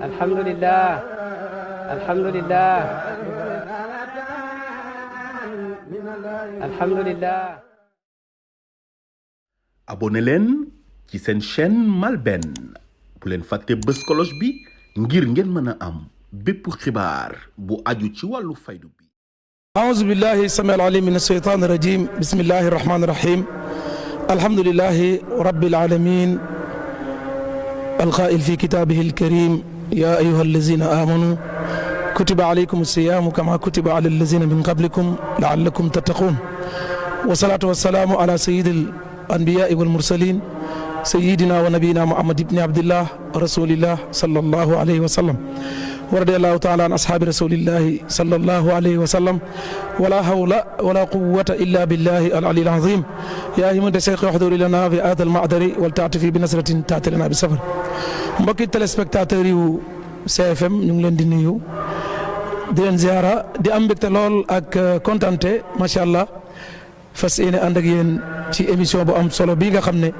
alhamdulillah alhamdulillah alhamdulillah. abonné leen ci seen chaîne MALBN bu leen fàtte bës cloche bi ngir ngeen mën a am bépp xibaar bu aju ci wàllu faydu bi. أعوذ بالله السميع العليم من الشيطان الرجيم بسم الله الرحمن الرحيم الحمد لله رب العالمين القائل في كتابه الكريم يا أيها الذين آمنوا كتب عليكم الصيام كما كتب على الذين من قبلكم لعلكم تتقون والصلاة والسلام على سيد الأنبياء والمرسلين سيدنا ونبينا محمد بن عبد الله رسول الله صلى الله عليه وسلم ورضي الله تعالى عن أصحاب رسول الله صلى الله عليه وسلم ولا حول ولا قوة إلا بالله العلي العظيم يا همة الشيخ احضر لنا في هذا المعذر ولتعطفي بنصرة تأتي لنا بسفر. mbokki téléspectateurs yu CFM ñu ngi leen di nuyu di leen ziara di am mbégte lool ak kontante macha allah fas yéene ànd ak yéen ci émission bu am solo bii nga xam ne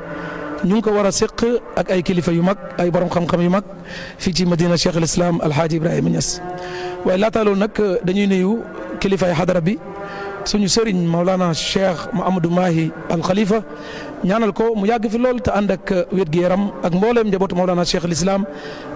ñu ngi ko war a séq ak ay kilifa yu mag ay borom xam-xam yu mag fii ci Madina Cheikh al Islam Alhaaji Ibrahima Niass waaye laata loolu nag dañuy nuyu kilifa yi xadara bi suñu sëriñ Maulana Cheikh Mouhamadou Mahi Al Khalifa ñaanal ko mu yàgg fi lool te ànd ak wér gu yaram ak mbooleem njabootu Maulana Cheikh al Islam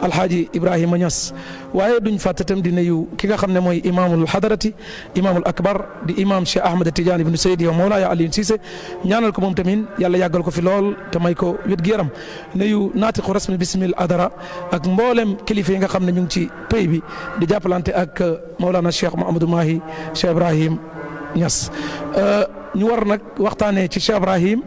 Alhaaji Ibrahima Niass waaye duñ fàtte tam di nuyu ki nga xam ne mooy imaamul xadarati imaamul akbar di imaam Cheikh Ahmed Tidiane ibnu Seydi wa Mawlaaya Alioune Cissé ñaanal ko moom tamit yàlla yàggal ko fi lool te may ko wér gu yaram nuyu naatiqu rasmi bismil adara ak mbooleem kilifa yi nga xam ne ñu ngi ci pays bi di jàppalante ak Maulana Cheikh Mouhamadou Mahi Cheikh Ibrahim Niass ñu war nag waxtaanee ci Cheikh Ibrahim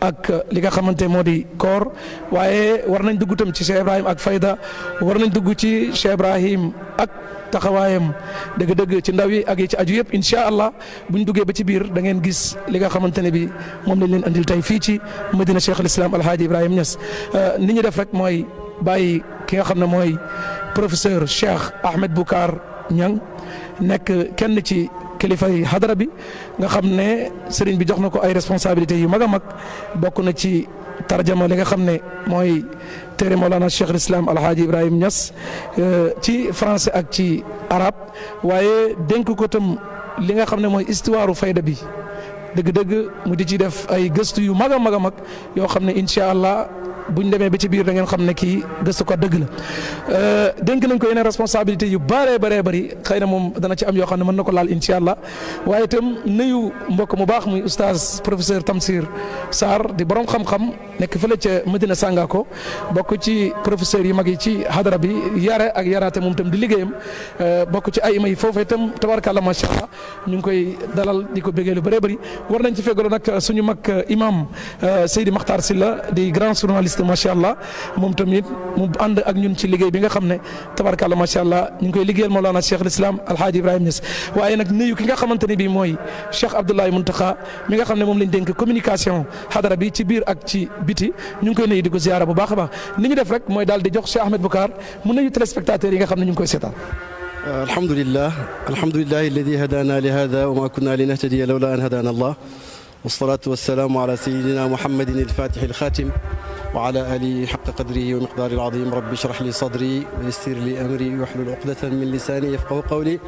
ak li nga xamante moo di koor waaye war nañ dugg tam ci Cheikh Ibrahim ak fayda war nañ dugg ci Cheikh Ibrahim ak taxawaayam dëgg-dëgg ci ndaw yi ak yi ci aju yëpp incha allah bu ñu duggee ba ci biir da ngeen gis li nga xamante ne bi moom lañ leen andil tey fii ci Madina Cheikh al Islam Alhaaji Ibrahima Niass ni ñu def rek mooy bàyyi ki nga xam ne mooy professeur Cheikh Ahmed Boucar Niang nekk kenn ci kilifa yi xadara bi nga xam ne sëriñ bi jox na ko ay responsabilités yu mag a mag bokk na ci tarjama li nga xam ne mooy téere Mawlana Cheikh al Islam Alhaaji Ibrahima Niass ci français ak ci arabe waaye dénk ko tam li nga xam ne mooy histoire fayda bi dëgg-dëgg mu di ci def ay gëstu yu mag a mag a mag yoo xam ne incha allah buñ demee ba ci biir da ngeen xam ne kii gëstu ko dëgg la dénk nañ ko yeneen responsabilité yu bëree bëree bëri xëy na moom dana ci am yoo xam ne mën na ko laal incha allah waaye itam nuyu mbokk mu baax muy oustaz professeur Tamsir Sarr di borom xam-xam nekk fële ca Medina Sangako bokk ci professeur yu mag yi ci hadara bi yare ak yaraate moom itam di liggéeyam bokk ci ay ima yi foofu itam tabarkàlla macha allah ñu ngi koy dalal di ko bégee lu bëree bëri war nañ ci feggaloo nag suñu mag imam Seydi Makhtar Sylla di grand journaliste macha allah moom tamit mu ànd ak ñun ci liggéey bi nga xam ne tabarkàlla macha allah ñu ngi koy liggéeyal Mawlana Cheikh al Islam Alhaaji Ibrahima Niass waaye nag nuyu ki nga xamante ne bii mooy Cheikh Abdoulaye Mountakha mi nga xam ne moom lañ dénk communication hadara bi ci biir ak ci biti ñu ngi koy nuyu di ko ziara bu baax a baax ni ñu def rek mooy daal di jox Cheikh Ahmed Boucar mu nuyu téléspectateurs yi nga xam ne ñu ngi koy seetaan. alhamdulillah alladi hadana li hada wa ma kunna linahtadiya lawla an hadana Allah wassalatu wassalamu ala sayyidina Muhammadin al-Fatih al-Khatim wa ala alihi haqqa qadrihi wa miqdarihi al-azim rabbi shrah li sadri wa yassir li amri wahlul uqdatan min lisani yafqahu qawli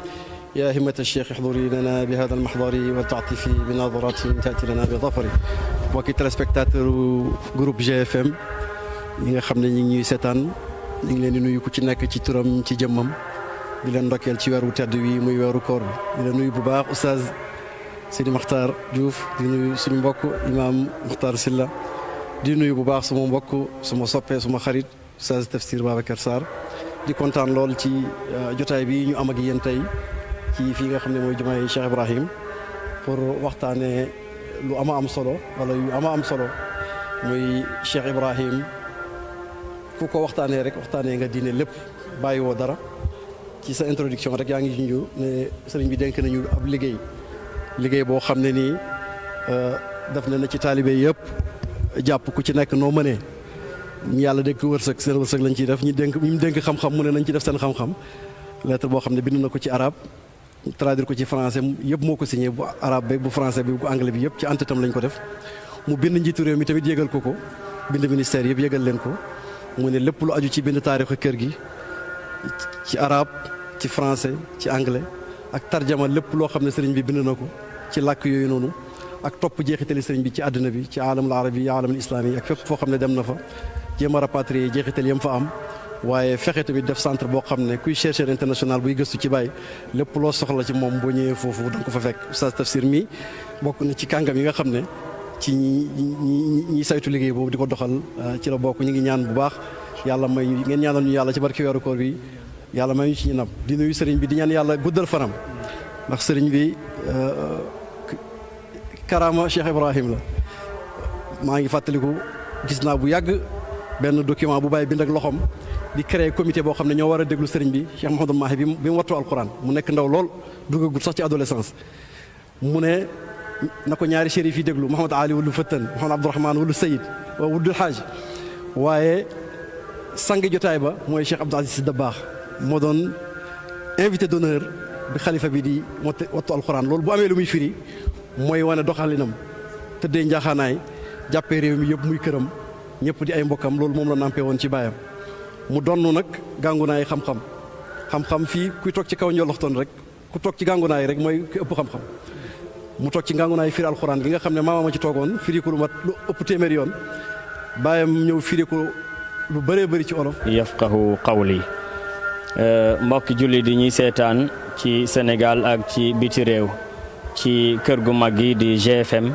ya himmata ash-shaykh ihduri lana bi hadha al-mahdari wa ta'tifi bi nadaratin ta'ti lana bi dhafari mbokki téléspectateur groupe GFM ñi nga xam ne ñi ngi ñuy seetaan ñu ngi leen di nuyu ku ci nekk ci turam ci jëmmam di leen ndokkeel ci weeru tedd wi muy weeru koor bi di leen nuyu bu baax oustaz Sidi Makhtar Diouf di nuyu suñu mbokk imam Makhtar Sylla di nuyu bu baax suma mbokk suma soppee suma xarit oustaz Tafsir Babacar Sarr di kontaan lool ci jotaay bi ñu am ak yéen tey ci fii nga xam ne mooy jumaay Cheikh Ibrahim pour waxtaanee lu ama am solo wala yu ama am solo muy Cheikh Ibrahim ku ko waxtaanee rek waxtaanee nga diine lépp bàyyi woo dara ci sa introduction rek yaa ngi junju ne sëriñ bi dénk nañu ab liggéey boo xam ne nii def na ci taalibe yëpp jàpp ku ci nekk noo mënee ñu yàlla dénk wërsëg seen wërsëg lañ ciy def ñu dénk xam-xam mu ne nañ ci def seen xam-xam lettre boo xam ne bind na ko ci arabe traduire ko ci français yëpp moo ko signé bu arabe bi bu français bi bu anglais bi yëpp ci entêtam lañ ko def mu bind njiitu réew mi tamit yégal ko bind ministère yëpp yëgal leen ko mu ne lépp lu aju ci bind taarixu kër gi ci arabe ci français ci anglais ak tarjama lépp loo xam ne sëriñ bi bind na ko ci làkk yooyu noonu ak topp jeexitali sëriñ bi ci àdduna bi ci alamul arabi alamul islami ak fépp foo xam ne dem na fa jéem a rapatrier jeexital yam fa am waaye fexe tamit def centre boo xam ne kuy chercheur international buy gëstu ci Baye lépp loo soxla ci moom boo ñëwee foofu da nga ko fa fekk Oustaz Tafsir mi bokk na ci kàngam yi nga xam ne ci ñi saytu liggéey boobu di ko doxal ci la bokk ñu ngi ñaan bu baax yàlla may ñu ngeen ñaanal ñu yàlla ci barki weeru koor bi yàlla may ñu ci ñu nab di nuyu sëriñ bi di ñaan yàlla guddal fanam ndax sëriñ bi karama Cheikh Ibrahim la maa ngi fàttaliku gis naa bu yàgg benn document bu Baye bind ak loxoom di créer comité boo xam ne ñoo war a déglu sëriñ bi Cheikh Mouhamadou Mahi bi mu wattu alquran mu nekk ndaw lool duggagul sax ci adolescence mu ne na ko ñaari chérif yi déglu Mouhamad Ali wulu Fëttan Mouhamad Abdourahmane wulu Sayid wa wuddul Haaj waaye sang jotaay ba mooy Cheikh Abdou Aziz Sy Dabakh moo doon invité d'honneur bi xalifa bi di wattu alquran loolu bu amee lu muy firi mooy wane doxalinam tëddee njaaxaanaay jàppee réew mi yëpp muy këram ñëpp di ay mbokkam loolu moom la nampé woon ci baayam mu donn nag gàngunaay xam-xam fii kuy toog ci kaw njoloxtoon rek ku toog ci gàngunaay rek mooy ku ëpp xam-xam mu toog ci gàngunaay firi alxuraan gi nga xam ne maamama ci toogoon firi ko lu mat lu ëpp téeméeri yoon baayam ñëw firi ko lu bëree bëri ci olof yafqahu qawli mbokki julli di ñuy seetaan ci Sénégal ak ci biti réew ci kër gu mag gi di GFM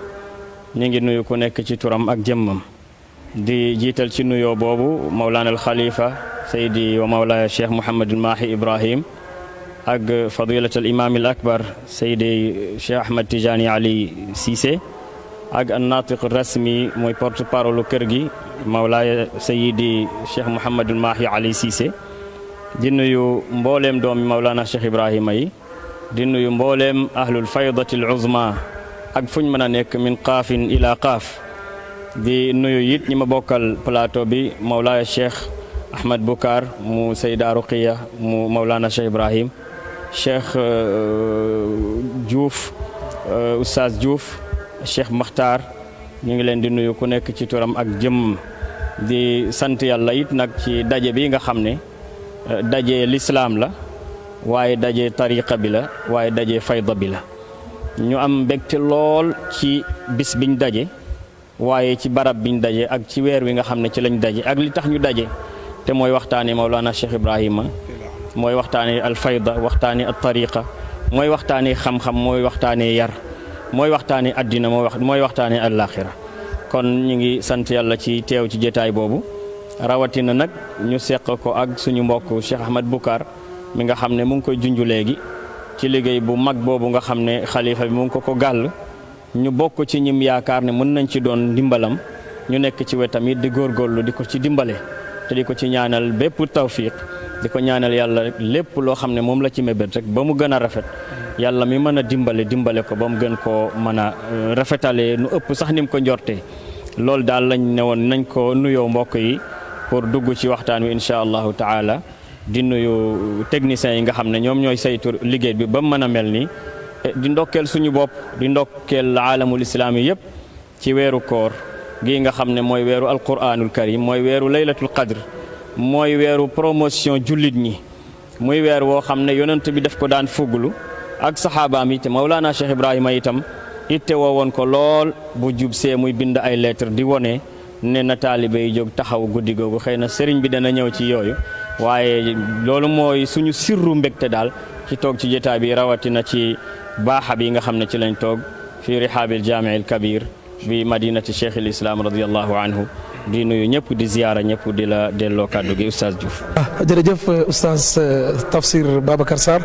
ñu ngi nuyu ku nekk ci turam ak jëmmam di jiital ci nuyoo boobu Mawlana al Khalifa Seydi wa Mawlaya Cheikh Mouhamadul Mahi Ibrahim ak fadilat al imam al akbar Seydi Cheikh Ahmed Tijani Ali Cissé ak an natiq rasmi mooy porte parole kër gi Mawlaya Seydi Cheikh Mouhamadul Mahi Ali Cissé di nuyu mbooleem doomi Mawlana Cheikh Ibrahima yi di nuyu mbooleem ahlul faydati al uzma ak fuñ mën a nekk min qaafin ila qaaf di nuyu it ñi ma bokkal plateau bi Mawlaya Cheikh Ahmed Boucar mu Seyda Ruqiya mu Mawlana Cheikh Ibrahim Cheikh Diouf Oustaz Diouf Cheikh Makhtar ñu ngi leen di nuyu ku nekk ci turam ak jëmm di sant yàlla it nag ci daje bi nga xam ne daje lislaam la waaye daje tariqa bi la waaye daje fayda bi la ñu am mbégte lool ci bis biñ daje waaye ci barab biñ daje ak ci weer wi nga xam ne ci lañ daje ak li tax ñu daje te mooy waxtaane Mawlana Cheikh Ibrahima mooy waxtaane alfayda waxtaane altariqa mooy waxtaane xam-xam mooy waxtaane yar mooy waxtaane addina mooy waxtaane àllaaxira kon ñu ngi sant yàlla ci teew ci jotaay boobu rawatina nag ñu seq ko ak suñu mbokk Cheikh Ahmed Boucar mi nga xam ne mu ngi koy junju léegi ci liggéey bu mag boobu nga xam ne xalifa bi mu ngi ko gàll ñu bokk ci ñim yaakaar ne mën nañ ci doon ndimbalam ñu nekk ci wetam it di góorgóorlu di ko ci dimbale te di ko ci ñaanal bépp tawfiq di ko ñaanal yàlla lépp loo xam ne moom la ci mébét rek ba mu gën a rafet yàlla mi mën a dimbale ko ba mu gën koo mën a rafetalee nu ëpp sax ni mu ko njortee loolu daal lañ ne woon nañ ko nuyoo mbokk yi pour dugg ci waxtaan wi incha allahu taala di nuyu techniciens yi nga xam ne ñoom ñooy saytu liggéey bi ba mu mën a mel nii di ndokkeel suñu bopp di ndokkeel aalamul islaami yëpp ci weeru koor gii nga xam ne mooy weeru alquranul karim mooy weeru laylatul qadr mooy weeru promotion jullit ñi muy weer woo xam ne yonent bi daf ko daan fuglu ak saxaabaam yi te Mawlana Cheikh Ibrahima itam itte woo woon ko lool bu jub see muy bind ay lettre di wone ne na taalibe yi jóg taxaw guddi googu xëy na sëriñ bi dana ñëw ci yooyu waaye loolu mooy suñu sirru mbégte daal ci toog ci jotaay bi rawatina ci baaxa bi nga xam ne ci lañ toog fi rihaabil jaami al kabir bi madinati cheikh al islam radiallahu anhu di nuyu ñëpp di ziyaara ñëpp di la delloo kàddu gi Oustaz Diouf. jërëjëf Oustaz Tafsir Babacar Sarr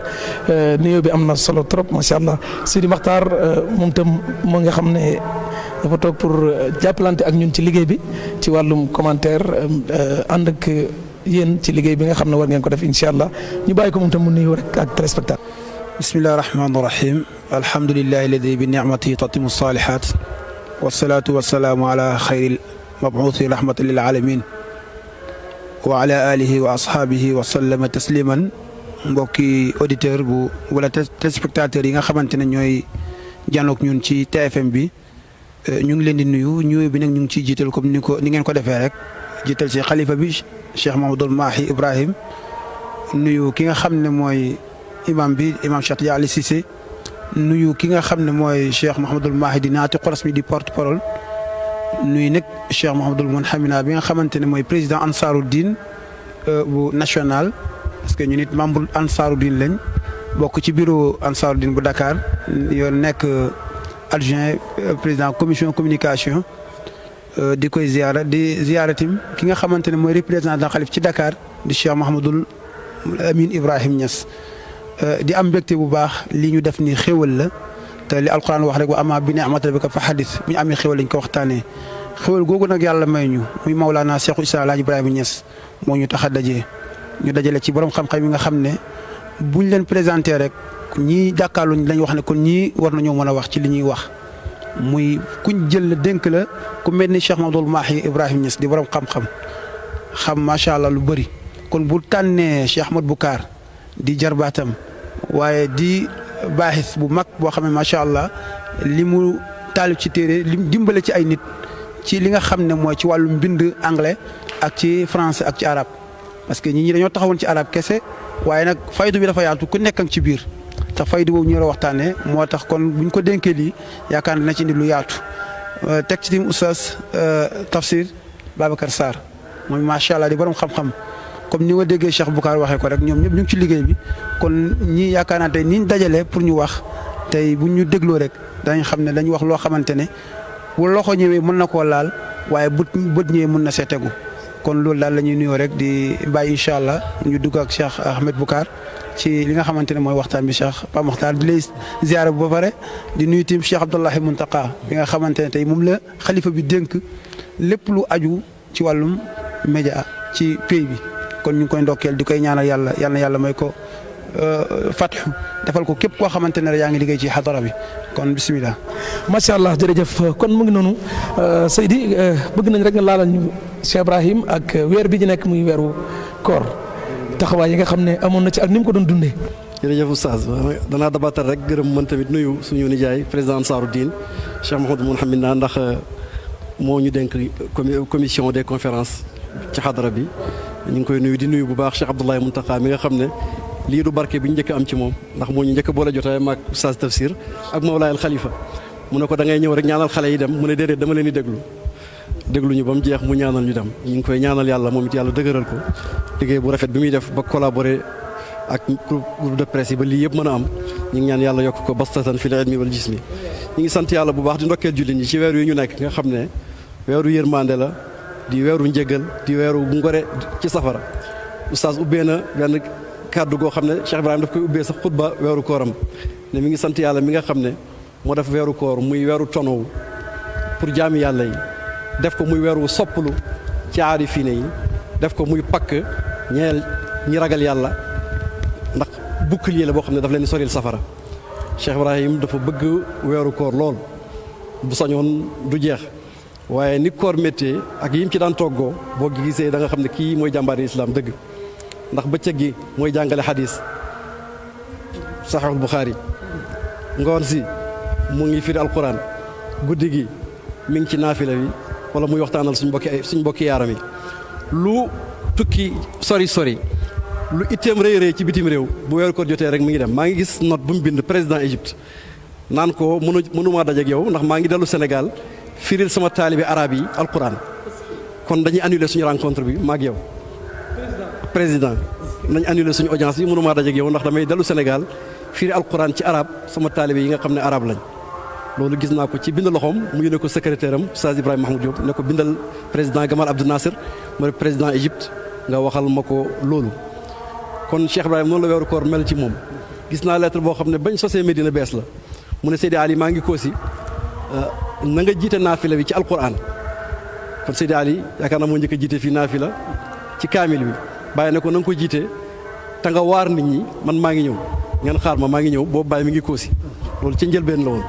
nuyoo bi am na solo trop macha allah Sidi Makhtar moom tam moo nga xam ne dafa toog pour jàppalante ak ñun ci liggéey bi ci wàllum commentaire ànd ak yéen ci liggéey bi nga xam ne war ngeen ko def incha allah ñu bàyyi ko moom tam mu nuyu rek ak téléspectateur. bismillahi rahmaani rahim alhamdulillahi alladi bi nicmatihi tatimu salihat wasalaatu wasalaamu ala xayril mabuuthi rahmatan lil alamin wa ala alihi wa ashaabihi wa sallama tasliman mbokki auditeur bu wala téléspectateur yi nga xamante ne ñooy jànnoog ñun ci TFM bi ñu ngi leen di nuyu bi nag ñu ngi ciy jiital comme ni ngeen ko defee rek jiital ci xalifa bi Cheikh Mouhamadoul Mahi Ibrahim nuyu ki nga xam ne mooy imam Cheikh Tidiane Ali Cissé nuyu ki nga xam ne mooy Cheikh Mouhamadoul Mahi di naatiqu rasmi di porte parole nuyu nag Cheikh Mouhamadoul Mounhamina bi nga xamante ne mooy président Ansaruddin bu national parce que ñu nit membre Ansaruddin lañ bokk ci bureau Ansaruddin bu Dakar yoo nekk adjoint président commission communication di koy ziaratim ki nga xamante ne mooy représentant xalif ci Dakar di Cheikh Mouhamadoul Amine Ibrahim Niass di am mbégte bu baax li ñu def ni xéwal la te li alquran wax rek wa amma bi ni'mati rabbika fa hadith bu ñu amee xéwal lañ ko waxtaanee xéwal googu nag yàlla may ñu muy Maulana Cheikhul Islam Alhaji Ibrahima Niass moo ñu tax a daje ñu dajale ci borom xam-xam yi nga xam ne buñ leen présenté rek ñii jàkkaarloo lañ wax ne kon ñii war nañoo mën a wax ci li ñuy wax muy kuñ jël dénk la ku mel ni Cheikh Mouhamadoul Mahi Ibrahima Niass di borom xam-xam xam macha allah lu bëri kon bu tànnee Cheikh Ahmad Boucar di jarbaatam waaye di baaxis bu mag boo xam ne macha allah li mu taalif ci téere li mu dimbale ci ay nit ci li nga xam ne mooy ci wàllu mbind anglais ak ci français ak ci arabe parce que ñi dañoo taxawoon ci arabe kese waaye nag faydu bi dafa yaatu ku nekk ak ci biir te faydu boobu ñu la waxtaanee moo tax kon buñ ko dénkee lii yaakaar na ci indi lu yaatu teg ci tim oustaz Tafsir Babacar Sarr moom macha allah di borom xam-xam. comme ni nga déggee Cheikh Boucar waxee ko rek ñoom ñëpp ñu ngi ci liggéey bi kon ñii yaakaar naa tey ni ñu dajalee pour ñu wax tey bu ñu dégloo rek dañ xam ne dañu wax loo xamante ne bu loxo ñëwee mën na koo laal waaye bët ñëwee mën na see tegu kon loolu daal la ñuy nuyoo rek di bàyyi incha allah ñu dugg ak Cheikh Ahmed Boucar ci li nga xamante ne mooy waxtaan bi Cheikh Pape Makhtar di lay ziara bu ba pare di nuyu tim Cheikh Abdoulahi Muntaka bi nga xamante ne tey moom la xalifa bi dénk lépp lu aju ci wàllum média ci pays bi. kon ñu ngi koy ndokkeel di koy ñaanal yàlla may ko fathu defal ko képp koo xamante ne yaa ngi liggéey ci xadara bi kon bisimilah. macha allah jërëjëf kon mu ngi noonu Seydi bëgg nañ rek nga laalal ñu Cheikh Ibrahim ak weer bi ñu nekk muy weeru koor taxawaay yi nga xam ne amoon na ci ak ni mu ko doon dundee. jërëjëf oustaz danaa dabaatal rek gërëm man tamit nuyu suñu nijaay président Ansaruddin Cheikh Mouhamadoul Mounhamina ndax moo ñu dénk commission des conférences ci xadara bi. ñu ngi koy nuyu di nuyu bu baax Cheikh Abdoulaye Muntaka mi nga xam ne lii du barke bi ñu njëkk am ci moom ndax moo ñu njëkk boole jotaay maag Oustaz Tafsir ak Mawlaay al Khalifa mu ne ko da ngay ñëw rek ñaanal xale yi dem mu ne déedéet dama leen di déglu ñu ba mu jeex mu ñaanal ñu dem ñu ngi koy ñaanal yàlla moom it yàlla dëgëral ko liggéey bu rafet bi muy def ba collaborer ak groupe de presse yi ba lii yëpp mën a am ñu ngi ñaan yàlla yokk ko bastatan fil ilmi wal jismi ñu ngi sant yàlla bu baax di ndokkeel jullit ñi ci weer yi ñu nekk nga xam ne weeru yërmande la di weeru njëgal di weeru ngore ci safara oustaz ubbee na benn kàddu goo xam ne Cheikh Ibrahima daf koy ubbee sax xutba weeru kooram ne mi ngi sant yàlla mi nga xam ne moo def weeru koor muy weeru tonowu pour jaami yàlla yi def ko muy weeru soppalu ci aarifiine yi def ko muy pakk ñeel ñi ragal yàlla ndax bouclier la boo xam ne daf leen di soril safara Cheikh Ibrahim dafa bëgg weeru koor lool bu sañoon du jeex waaye ni koor méttee ak yim ci daan toggoo boo gisee da nga xam ne kii mooy jàmbaari islam dëgg ndax bëccëg gi mooy jàngale xadis saxiixul Buxaari ngoon si mu ngi firi alquran guddi gi mi ngi ci naafila bi wala muy waxtaanal suñ mbokki yaaram yi lu tukki sori lu itteem rëy ci bitim réew bu weeru koor jotee rek mi ngi dem maa ngi gis note bu mu bind président Égypte naan ko mënumaa dajeek yow ndax maa ngi dellu Sénégal firil sama taalibi arab yi alquran kon dañuy annuler suñu rencontre bi maag yow président nañ annuler suñu audience yi mënumaa dajeek yow ndax damay dellu Sénégal firi alquran ci arab sama taalibi yi nga xam ne arab lañ loolu gis naa ko ci bind loxoom mu yónnee ko secrétaire am Oustaz Ibrahima Mahmoud Diop ne ko bindal président Gamal Abdel Nasser mooy président Égypte nga waxal ma ko loolu kon Cheikh Ibrahima noonu la weeru koor mel ci moom gis naa lettre boo xam ne bañ sosee Medina bees la mu ne Seydi Ali maa ngi koosi na nga jiite naafila bi ci alquran kon Seydi Ali yaakaar naa moo njëkk a jiite fii naafila ci kaamil bi bàyyi ne ko na nga ko jiite te nga waar nit ñi man maa ngi ñëw ngeen xaar maa ngi ñëw boobu bàyyi mi ngi koosi loolu ci njëlbeen la woon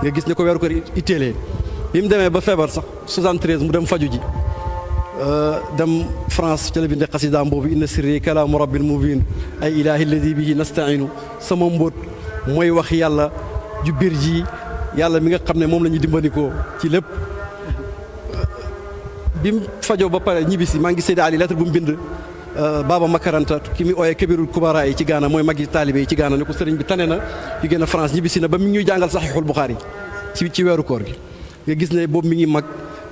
nga gis ne ko weeru koor itteelee bi mu demee ba feebar sax 73 mu dem faju ji dem France ca la binde xasidaam boobu inna sirri kalaamu rabbil mubin ay ilaahi alladi bihi nastainu sama mbóot mooy wax yàlla ju biir ji yàlla mi nga xam ne moom la ñuy dimbandikoo ci lépp. bi mu fajoo ba pare ñibbisi maa ngi Seydi Ali lettre bu mu bind Baba Makaranta ki muy ooyee Kabirul Kubara yi ci Gaana mooy magi taalibe yi ci Gaana ne ko sëriñ bi tane na yu génn France ñibbisi na ba mi ngi ñuy jàngal Saxiixul Buxaari ci weeru koor gi nga gis ne boobu mi ngi mag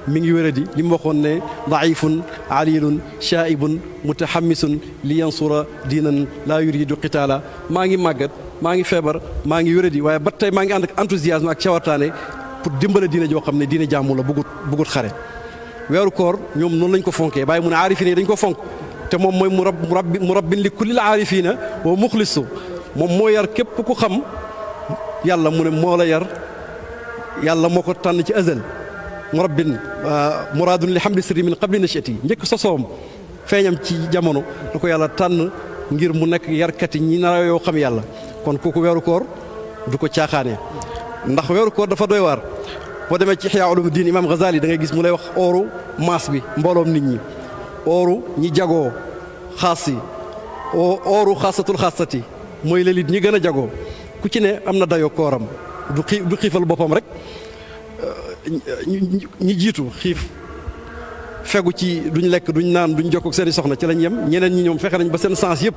mi ngi wéradi li mu waxoon ne daifun alilun shaibun mutahammisun li yansura diinan laa yuridu qitaala maa ngi màggat maa ngi feebar maa ngi wéradi waaye ba tey maa ngi ànd ak enthousiasme ak cawartaane pour dimbale diine joo xam ne diine jàmm la bugut xare weeru koor ñoom noonu lañ ko fonkee bàyyi mu ne aarifine yi dañ ko fonk te moom mooy murabbin li kullil aarifina wa muxlisu moom moo yar képp ku xam yàlla mu ne moo la yar yàlla moo ko tànn ci azal murabbin muraadun li hamdi sirri min qabli nashati njëkk sosoom feeñam ci jamono da ko yàlla tànn ngir mu nekk yarkati ñi nar yoo xam yàlla kon kooku weeru koor du ko caaxaane ndax weeru koor dafa doy waar boo demee ci Ihya Ulumuddin Imam Ghazali da ngay gis mu lay wax ooru maas bi mbooloom nit ñi ooru ñi jagoo xaas yi ooru xaasatul xaasati mooy lelit ñi gën a jagoo ku ci ne am na dayoo kooram du xiifal boppam rek ñi jiitu xiif fegu ci duñ lekk duñ naan duñ jokk ak seeni soxna ci lañ yem ñeneen ñi ñoom fexe nañ ba seen sens yëpp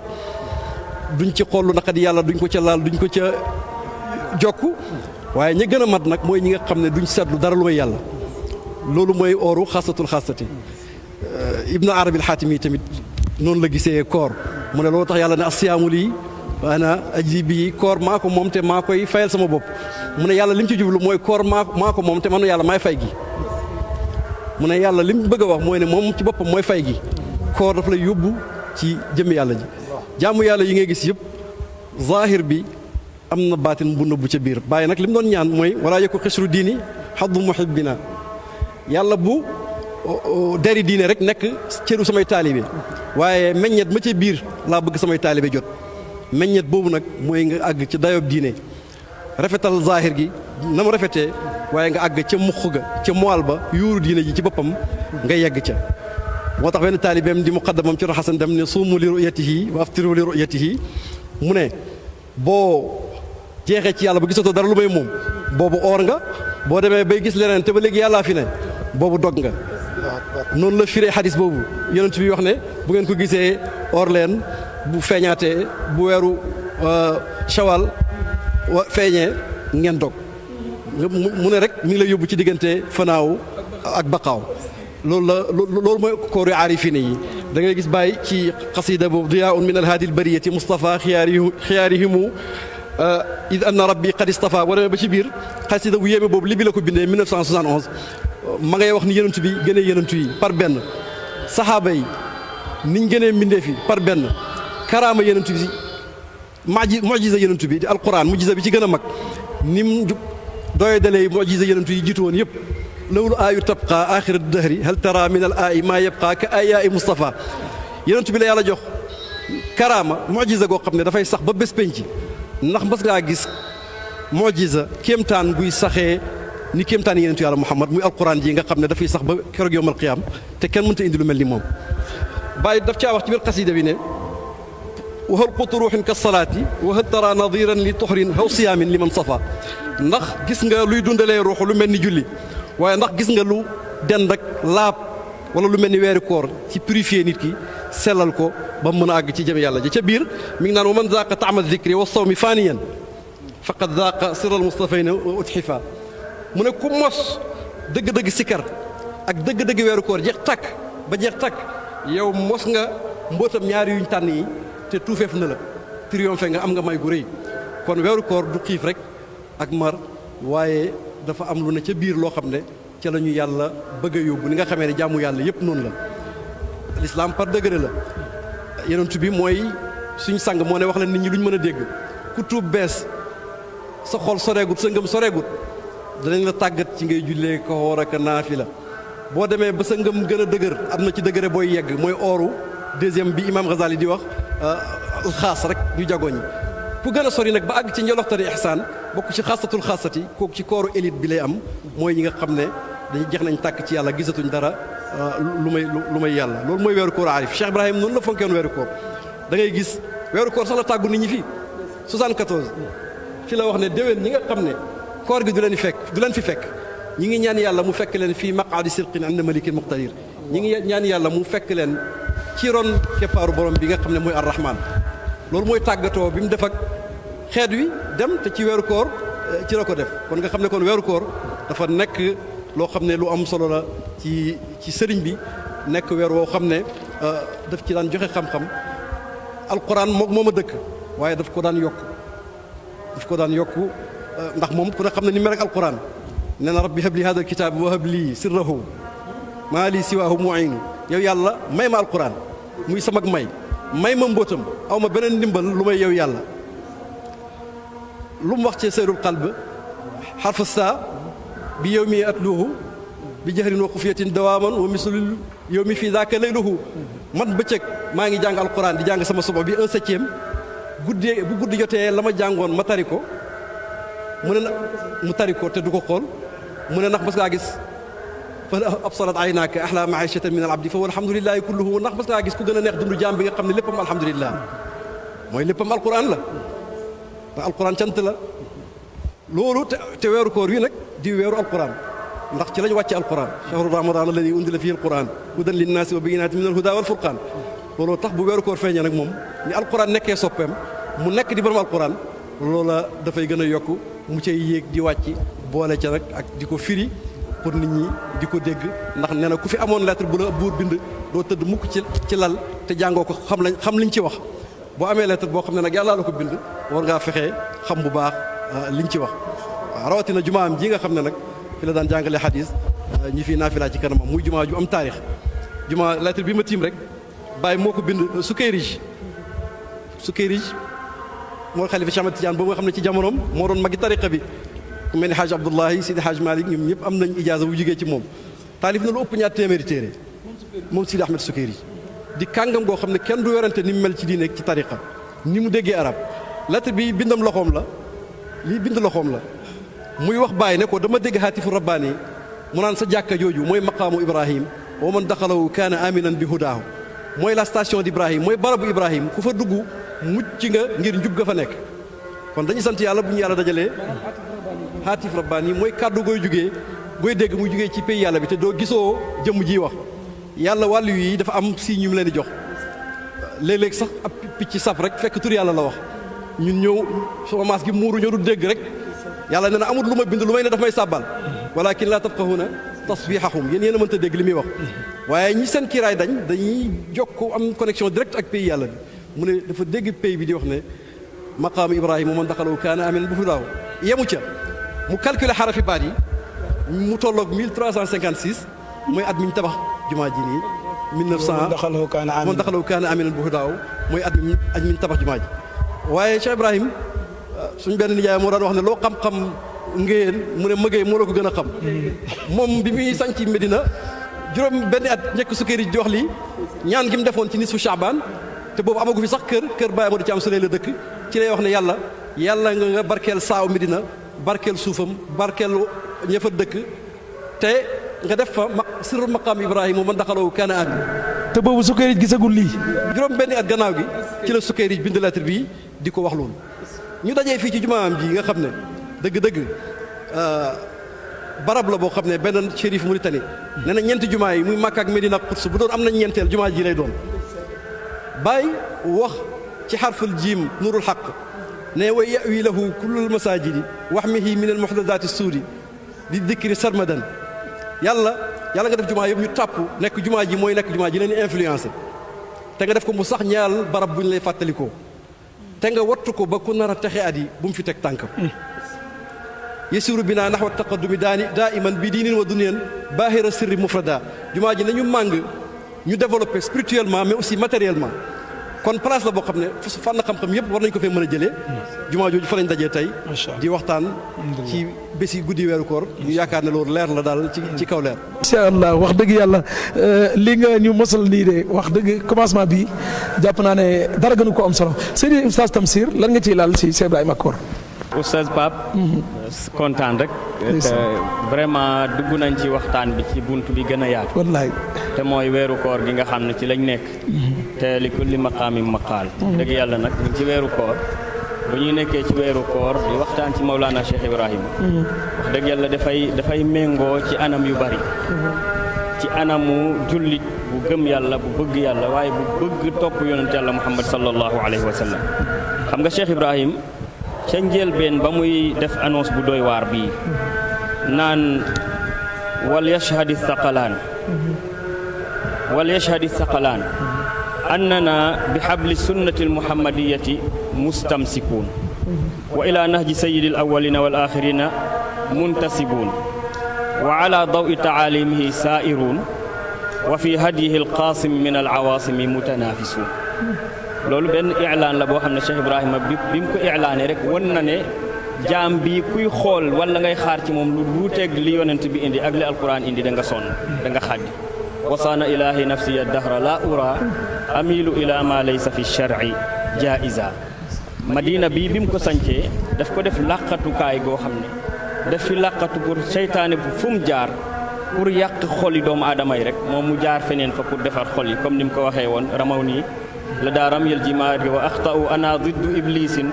duñ ci xool lu naqadi yàlla duñ ko ca laal duñ ko ca jokk waaye ñi gën a mat nag mooy ñi nga xam ne duñ seetlu dara lu may yàlla loolu mooy ooru xaasatul xaasati Ibn Arabi al-Xaatimi tamit noonu la gisee koor mu ne loolu tax yàlla ne asiyaamu lii ana aji bii koor maa ko moom te maa koy fayal sama bopp mu ne yàlla li mu ci jublu mooy koor maa ko moom te manu yàlla maay fay gi mu ne yàlla li mu bëgg a wax mooy ne moom ci boppam mooy fay gi koor dafa lay yóbbu ci jëmmi yàlla ji jaamu yàlla yi ngay gis yëpp zahir bi am na baatin bu nëbbu ca biir bàyyi nag li mu doon ñaan mooy wala yëkku xisru diini xaddu muhibbina yàlla bu deri diine rek nekk cëru samay taalibe waaye meññet ma ca biir laa bëgg samay taalibe jot meññet boobu nag mooy nga àgg ci dayob diine rafetal zahir gi na mu rafetee waaye nga àgg ca muq ga ca moal ba yuuru diine ji ci boppam nga yegg ca moo tax benn taalibeem di muqaddamam ci xasan dem ne suumu li ru'yatihi wa aftiru li ru'yatihi mu ne boo jeexee ci yàlla ba gisatoo dara lu may moom boobu oor nga boo demee bay gis leneen te ba léegi yàllaa fi ne boobu dog nga noonu la firee xadis boobu yonent bi wax ne bu ngeen ko gisee oor leen bu feeñaatee bu weeru shawal feeñee ngeen dog mu ne rek mi ngi lay yóbbu ci diggante fanaaw ak baqaaw loolu mooy kooru aarifine yi da ngay gis bàyyi ci xasida boobu diyaa un min alhaadi albariyati Mustafa xiyaarihimu id anna rabbi qad istafa boo demee ba ci biir xasida bu yéeme boobu li bi la ko bindee 1971 ma ngay wax ni yenentu bi gënee yenentu yi par benn saxaaba yi niñ gënee mbindee fi par benn karaama yenentu bi mujiza yenentu bi di alquran mujiza bi ci gën a mag nim doye dalee mujiza yenentu yi jiitu woon yëpp lawlu aayu tabqa axira dahri hal tara min al aayi maa yabqa ka ayaai Mustafa yenentu bi la yàlla jox karaama mujiza goo xam ne dafay sax ba bés penc ndax mas ngaa gis mujiza kéemtaan guy saxee ni kéemtaan yenentu yàlla Muhammad muy alquran ji nga xam ne dafay sax ba keroog yowmal qiyaam te kenn mënta indi lu mel ni moom bàyyi daf caa wax ci biir xasida bi ne wahal qutu ruuxin ka salaati wahal tara nadiran li tuxrin haw siyaamin li man safa ndax gis nga luy dundalee ruuxu lu mel ni julli waaye ndax gis nga lu dend ak laab wala lu mel ni weeri koor ci purifier nit ki sellal ko ba mën a àgg ci jëm yàlla ji ca biir mi ngi naan wa man zaaqa taama dikri wa sawmi faaniyan faqad zaaqa siral mustafayna wa utxifa mu ne ku mos dëgg-dëgg sikar ak dëgg-dëgg weeru koor jeex takk ba jeex takk yow mos nga mbootam ñaari yuñ tànn yi te tuufeef na la triomphe nga am nga may gu rëy kon weeru koor du xiif rek ak mar waaye dafa am lu ne ca biir loo xam ne ca la ñu yàlla bëgg a yóbbu ni nga xamee ne jaamu yàlla yëpp noonu la l'islam par degré la yonent bi mooy suñ sang moo ne wax la nit ñi lu ñu mën a dégg ku tuub bees sa xol soreegut sa ngëm soreegut danañ la tàggat ci ngay jullee ko woor ak naafi la boo demee ba sa ngëm gën a dëgër am na ci degré booy yegg mooy ooru deuxième bi imam Ghazali di wax xaas rek ñu jagooñ ku gën a sori nag ba àgg ci njoloxtari ihsaan bokk ci xaasatul xaasati kooku ci kooru élite bi lay am mooy ñi nga xam ne dañu jeex nañ tàkk ci yàlla gisatuñ dara lu may yàlla loolu mooy weeru koor aarif Cheikh Ibrahim noonu la fonkewoon weeru koor da ngay gis weeru koor sax la tàggu nit ñi fii 74 fi la wax ne déwén ñi nga xam ne koor gi du leen fi fekk ñi ngi ñaan yàlla mu fekk leen fii maqaadi sidqin inda malikin muqtadir ñi ngi ñaan yàlla mu fekk leen ci ron keppaaru borom bi nga xam ne mooy arrahman loolu mooy tàggatoo bi mu def ak xeet wi dem te ci weeru koor ci la ko def kon nga xam ne kon weeru koor dafa nekk loo xam ne lu am solo la ci sëriñ bi nekk weer woo xam ne daf ci daan joxe xam-xam alquran moo ma dëkk waaye daf ko daan yokku ndax moom ku ne xam ne ni mel ak alquran nee na rabbi habli hada alkitab wa habli sirrahu maa li siwaahu mu'in yow yàlla may ma alquran muy samag may ma mbóotam aw ma beneen ndimbal lu may yow yàlla lu mu wax ci seyrul qalb xarfa saa bi yow mi atluhu bi jahrin wa xufiyatin dawaaman wa mislul yow mi fii daaka layluhu man bëccëg maa ngi jàng alquran di jàng sama suba bi 1/7 guddee bu guddi jotee la ma jàngoon ma tari ko mu ne na mu tari ko te du ko xool mu ne ndax mas ngaa gis fa absarat aynaaka ahla maishatan min al abdi fa alhamdulilahi kulluhu ndax mas ngaa gis ku gën a neex dundu jaam bi nga xam ne léppam alhamdulilah mooy léppam alquran la te alquran cant la loolu te weeru koor wi nag di weeru alquran ndax ci lañ wàcce alquran shahru ramadan alladi undila fihi alquran hudan linnaasi wa bayinatin min alhuda wal furqan looloo tax bu weeru koor feeñee nag moom ni alquran nekkee soppeem mu nekk di borom alquran loola dafay gën a yokk mu cay yéeg di wàcc boole ca nag ak di ko firi pour nit ñi di ko dégg ndax nee na ku fi amoon lettre bu la buur bind doo tëdd mukk ci lal te jàngoo ko xam liñ ci wax boo amee lettre boo xam ne nag yàlla la ko bind war ngaa fexee xam bu baax liñ ci wax waaw rawatina jumaam ji nga xam ne nag fi la daan jàngale xadis ñi fi naafilaa ci kanamam muy jumaa ju am taarix jumaa lettre bi ma tiim rek Baye moo ko bind Sukayrij mooy xalifa Cheikh Ahmed Tidiane boobu nga xam ne ci jamonoom moo doon magi tariqa bi ku mel ni Hadj Abdullahi Sidi Hadj Malick ñoom ñëpp am nañ ijaaza bu jógee ci moom taalif na lu ëpp 2 téeméeri téere moom Sidi Ahmed Sukayrij di kàngam goo xam ne kenn du werante ni mu mel ci diine ci tariqa ni mu déggee arab lettre bi bindam loxoom la lii bind loxoom la muy wax Baye ne ko dama dégg haatifu rabbaani mu naan sa jàkka jooju mooy maqaamu Ibrahim wa man daxalahu kaana aminan bi hudaahu mooy la station d'Ibrahim mooy barabu Ibrahim ku fa dugg mucc nga ngir njub ga fa nekk kon dañuy sant yàlla bu ñu yàlla dajalee haatif rabbaani mooy kàddu gooy dégg muy jugee ci pays yàlla bi te doo gisoo jëmm ji wax yàlla wàllu yi dafa am si ñu mu leen di jox léeg-léeg sax ab picc sab rek fekk tur yàlla la wax ñun ñëw sama maas gi muuru ñoo du dégg rek yàlla nee na amul lu ma bind lu may ne daf may sàbbal walakin laa tafqahuuna tasbihahum yéen a mënta dégg li muy wax waaye ñi seen kiiraay dañuy jokk am connexion direct ak pays yàlla bi mu ne dafa dégg pays bi di wax ne maqaamu Ibrahima man daxalahu kaana aminan bi hudaahu yemu ca mu calculer xarafi baat yi mu tolloog 1356 mooy at mi ñu tabax jumaa ji nii 1900 man daxalahu kaana aminan bi hudaahu mooy at mi ñu tabax jumaa ji waaye Cheikh Ibrahim suñ benn nijaay moo daan wax ne loo xam-xam ngéyeen mu ne mëgéey moo la ko gën a xam moom bi muy sanc Medina juróom benn at njëkk Sukayrij di wax lii ñaan gi mu defoon ci nisfu Chaabaan te boobu amagu fi sax kër Baye Amadou Thiam Souley la dëkk ci lay wax ne yàlla nga barkeel saaw Medina barkeel suufam barkeel ña fa dëkk te nga def fa sirru maqaam Ibrahima man daxaloo kaana amin te boobu Sukayrij gisagul lii juróom benn at gannaaw gi ci la Sukayrij bind lettre bii di ko wax loolu ñu dajee fii ci jumaam ji nga xam ne dëgg-dëgg barab la boo xam ne benn shérif Mauritanie nee na ñeenti jumaa yi muy Makka ak Medina ak Quds bu doon am nañ ñeenteel jumaa ji lay doon Baay wax ci xarful jiim nurul xaq ne wa yawi lahu kullul masajidi waxmihi min al muxdadaati suudi di dikri sarmadan yàlla nga def jumaa yëpp ñu tàpp nekk jumaa ji mooy nekk jumaa ji leen influencé te nga def ko mu sax ñaal barab bu ñu lay fàttalikoo te nga wattu ko ba ku nar a texe at yi bu mu fi teg tànkam yasiru bi naa naxwa taqaddumi daa iman bi diinin wa duniyaan baahira sirri mufrada jumaa ji nañu màng ñu développé spirituellement mais aussi matériellement kon place la boo xam ne fànn xam-xam yëpp war nañu ko fee mën a jëlee jumaa jooju fa lañ dajee tey di waxtaan ci bési guddi weeru koor ñu yaakaar ne loolu leer la daal ci kaw leer incha allah wax dëgg yàlla li nga ñu mosal nii de wax dëgg commencement bi jàpp naa ne dara gënu ko am solo Seydi Oustaz Tamsir lan nga ciy laal ci Cheikh Ibrahima Koor Oustaz Pape kontaan rek te vraiment dugg nañ ci waxtaan bi ci bunt bi gën a yaatu wallaay te mooy weeru koor gi nga xam ne ci lañ nekk te li kulli maqaamin maqaal dëgg yàlla nag ñu ci weeru koor bu ñuy nekkee ci weeru koor di waxtaan ci Mawlana Cheikh Ibrahima wax dëgg yàlla dafay méngoo ci anam yu bari ci anamu jullit bu gëm yàlla bu bëgg yàlla waaye bu bëgg topp yonent yàlla Muhammad sallallahu alayhi wa sallam xam nga Cheikh Ibrahim ca njëlbeen ba muy def annonce bu doy waar bii naan wal yashhadi thaqalaan annana bi habli sunnati almuhammadiyati mustamsikuun wa ila nahji sayyidi alawalina wal axirina muntasibuun wa ala dawi taalimihi saa'iruun wa fi hadyihi alqaasim min alawaasimi mutanaafisuun loolu benn iclaan la boo xam ne Cheikh Ibrahima bi mu ko iclaane rek won na ne jaam bi kuy xool wala ngay xaar ci moom lu wuuteeg li yonent bi indi ak li alquran indi da nga sonn da nga xaddi wasaana ilahi nafsiya dahra la ura amilu ila ma laysa fi shar'i jaiza madina bi mu ko sancee daf ko def làqatukaay goo xam ne daf fi làqatu pour seytaane bu fu mu jaar pour yàq xol yi doomu aadama yi rek moom mu jaar feneen fa pour defar xol yi comme ni mu ko waxee woon ramaw nii la daa ramyal jimaari wa axta'u ana diddu iblisin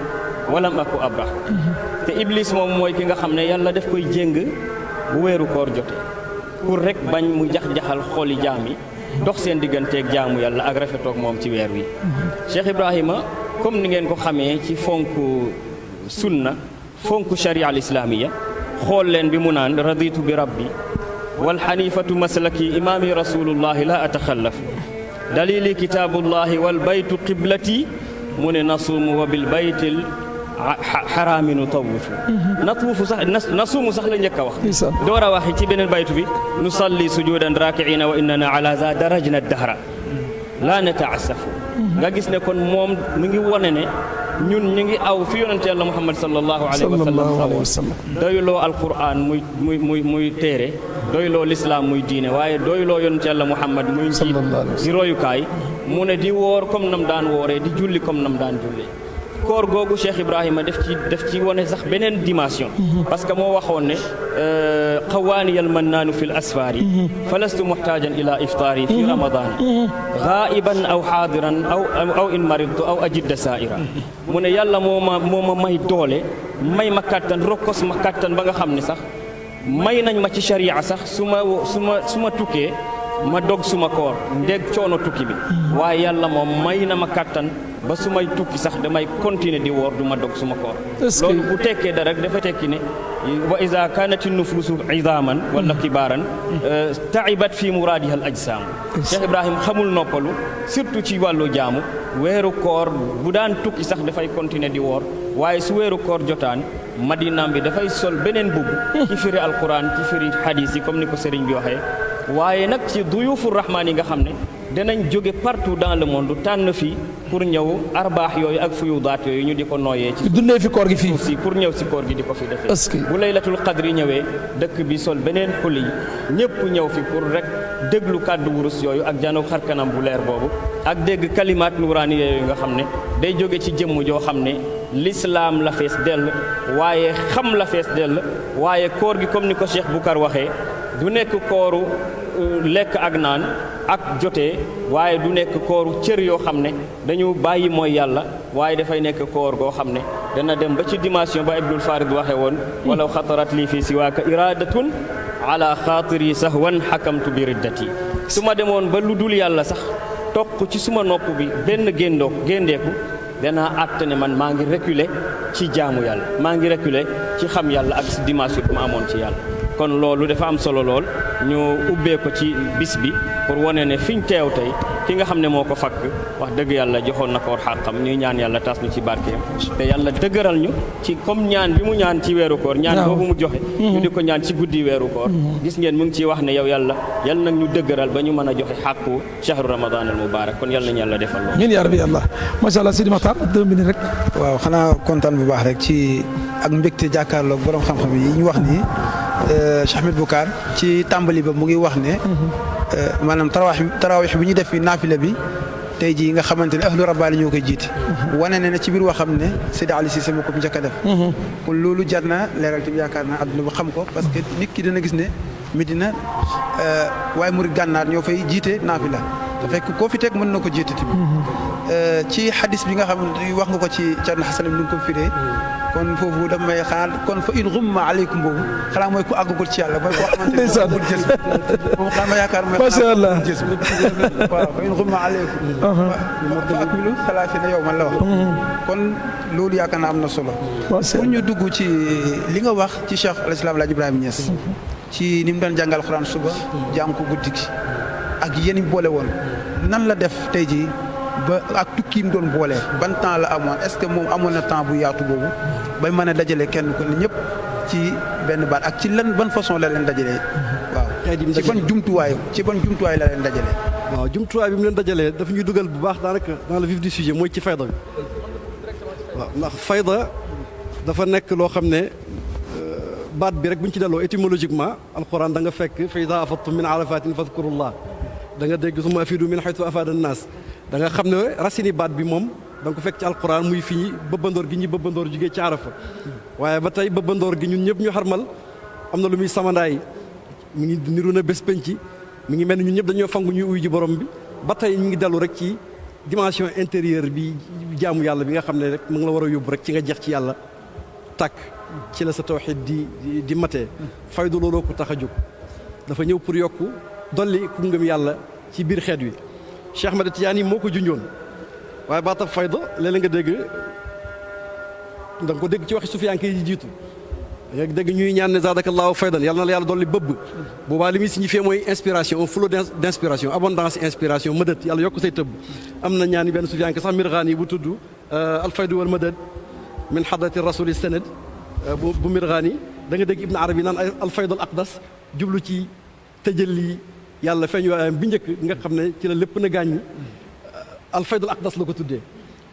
walam aku abrah te iblis moom mooy ki nga xam ne yàlla daf koy jéng bu weeru koor jote pour rek bañ mu jax-jaxal xoli jaam yi dox seen digganteeg jaamu yàlla ak rafetoog moom ci weer wi Cheikh Ibrahima comme ni ngeen ko xamee ci fonk sunna fonk sharia al islamiya xool leen bi mu naan raditu bi rabbi wal xanifatu maslaki imaami rasulullahi la ataxallaf dalili kitaabullahi wal baytu qiblati mu ne nasuumu wa bil baytil xaraami nu tawufu natuufu sax nasuumu sax la njëkk a wax door a waxi ci beneen baytu bi nu salli sujudan rakiina wa innana ala za darajna dahra la nataasafu nga gis ne kon moom mu ngi wone ne ñun ñu ngi aw fi yonente yàlla muhammad sallallahu alayhi wa sallam doyloo alquran muy téere doyloo lislaam muy diine waaye doyloo yonente yàlla muhammad muy njiit di royukaay mu ne di woor comme nam daan wooree di julli comme nam daan jullee koor googu Cheikh Ibrahima def ci wone sax beneen dimension parce que moo waxoon ne qawaaniyal mannaanu fi l asfaari falastu muxtaajan ila iftaari fi ramadaan gaa'iban aw xaadiran aw in maridtu aw ajidda saa'ira mu ne yàlla moo ma may doole may ma kàttan rokkos ma kàttan ba nga xam ne sax may nañ ma ci sharia sax su ma tukkee ma dog suma koor ndeg coono tukki bi waaye yàlla moom may na ma kàttan ba su may tukki sax damay continuer di woor du ma dog suma koor loolu bu tekkee dara rek dafa tekki ne wa iza kanati nufusu idaman wala kibaaran taibat fi muradiha al ajsam Cheikh Ibrahim xamul noppalu surtout ci wàllu jaamu weeru koor bu daan tukki sax dafay continuer di woor waaye su weeru koor jotaan madinaam bi dafay sol beneen bubb ci firi alquran ci firi hadis yi comme ni ko sëriñ bi waxee waaye nag ci duyufu rahmaan yi nga xam ne danañ jóge partout dans le monde tànn fii pour ñëw arbaax yooyu ak fuyudaat yooyu ñu di ko nooyee ci dundee fi koor gi fii si pour ñëw si koor gi di ko fi defee bu laylatul qadri ñëwee dëkk bi sol beneen xuli yi ñëpp ñëw fi pour rek déglu kàddu wurus yooyu ak jano xarkanam bu leer boobu ak dégg kalimaat nuraani yooyu nga xam ne day jóge ci jëmm joo xam ne l'islam la fees dell waaye xam la fees dell waaye koor gi comme ni ko Cheikh Boucar waxee du nekk kooru lekk ak naan ak jotee waaye du nekk kooru cër yoo xam ne dañu bàyyi mooy yàlla waaye dafay nekk koor goo xam ne dana dem ba ci dimension ba Ibnul Farid waxee woon walaw xatarat lii fii siwaaka iradatun ala xaatiri sahwan xakamtu bi riddati su ma demoon ba lu dul yàlla sax toq ci suma nopp bi benn géndeeku danaa àtt ne man maa ngi reculer ci jaamu yàlla maa ngi reculer ci xam yàlla ak si dimension bi ma amoon ci yàlla kon loolu dafa am solo lool ñu ubbee ko ci bis bi pour wane ne fiñ teew tey ki nga xam ne moo ko fakk wax dëgg yàlla joxoon na ko war xàqam ñuy ñaan yàlla tas ñu ci barkeem te yàlla dëgëral ñu ci comme ñaan bi mu ñaan ci weeru koor ñaan boobu mu joxe ñu di ko ñaan ci guddi weeru koor gis ngeen mu ngi ciy wax ne yow yàlla nag ñu dëgëral ba ñu mën a joxe xàqu shahru ramadan al mubarak kon yàlla nañu yàlla defal loolu min ya rabbi allah macha allah Sidi Makhtar 2 minutes rek waaw xanaa kontaan bu baax rek ci ak mbégte jàkkaarloog borom xam-xam yi ñu wax nii Cheikh Ahmed Boucar ci tàmbali ba mu ngi wax ne maanaam tarawih bi ñu def fi naafila bi tey jii nga xamante ne ahlu rabbaani ñoo koy jiite wane ne ci biir waxam ne Seydi Ali Cissé moo ko njëkk a def kon loolu jar na leeral tamit yaakaar naa adduna ba xam ko parce que nit ki dana gis ne Medina waaye murid gànnaar ñoo fay jiite naafila te fekk koo fi teg mën na ko jiite tamit ci xadis bi nga xam ne wax nga ko ci Thierno Hassane bi nga ko firee kon foofu dama may xaar kon fa in ghumma aleykum boobu xanaa mooy ku àggagul ci yàlla mooy koo xamante ne moom jës moom xanaa ma yaakaar mooy macha allah jës waaw fa in ghumma aleykum fa akmilu salaasina yawman la wax kon loolu yaakaar naa am na solo pour ñu dugg ci li nga wax ci Cheikh al Islam Alaaji Ibrahima Niass ci ni mu doon jàngal Alxuraan suba jàng ko guddi gi ak yéen i boole woon nan la def tey jii ba ak tukki mu doon boole ban temps la amoon est-ce que moom amoon na temps bu yaatu boobu bay mën a dajale kenn ku ne ñëpp ci benn baat ak ci lan ban façon la leen dajalee waaw ci ban jumtuwaay la leen dajalee waaw jumtuwaay bi mu leen dajalee daf ñuy dugal bu baax daanaka dans le vif du sujet mooy ci fayda bi waaw ndax fayda dafa nekk loo xam ne baat bi rek bu ñu ci delloo étymologiquement alquran da nga fekk fa idaa afadtum min arafatin fadkurullah da nga dégg summa afiidu min haythu afaada an-naas da nga xam ne racine baat bi moom da nga ko fekk ci alquran muy fi ñi bëbbandoor gi ñi bëbbandoor jugee ci arafa waaye ba tey bëbbandoor gi ñun ñëpp ñu xarmal am na lu muy samandaay mi ngi niru na bés penc mi ngi mel ni ñun ñëpp dañoo fangu ñuy uyu ji borom bi ba tey ñu ngi dellu rek ci dimension intérieure bi jaamu yàlla bi nga xam ne rek mu ngi la war a yóbbu rek ci nga jeex ci yàlla tàkk ci la sa tawxiid di matee faydu looloo ko tax a jóg dafa ñëw pour yokku dolli ku ngëm yàlla ci biir xeet wi Cheikh Ahmed Tidiane moo ko junjoon waaye baatab fayda léeg-léeg nga dégg da nga ko dégg ci waxi sufiyanke yi jiitu nga dégg ñuy ñaan ne zaadakallahu faydan yàlla na la yàlla dolli bëbb boobaa li muy signifié mooy inspiration un flot d'inspiration abondance inspiration mëdët yàlla yokk say tëbb am na ñaan yi benn sufiyanke sax mirghaan yi bu tudd alfaydu wal mëdët min hadrati rasuli sanad bu mirghaan yi da nga dégg ibn arabi naan alfaydu al aqdas jublu ci tëjëli yàlla feeñ waayam bi njëkk nga xam ne ci la lépp na gaañ alfaydul aqdas la ko tuddee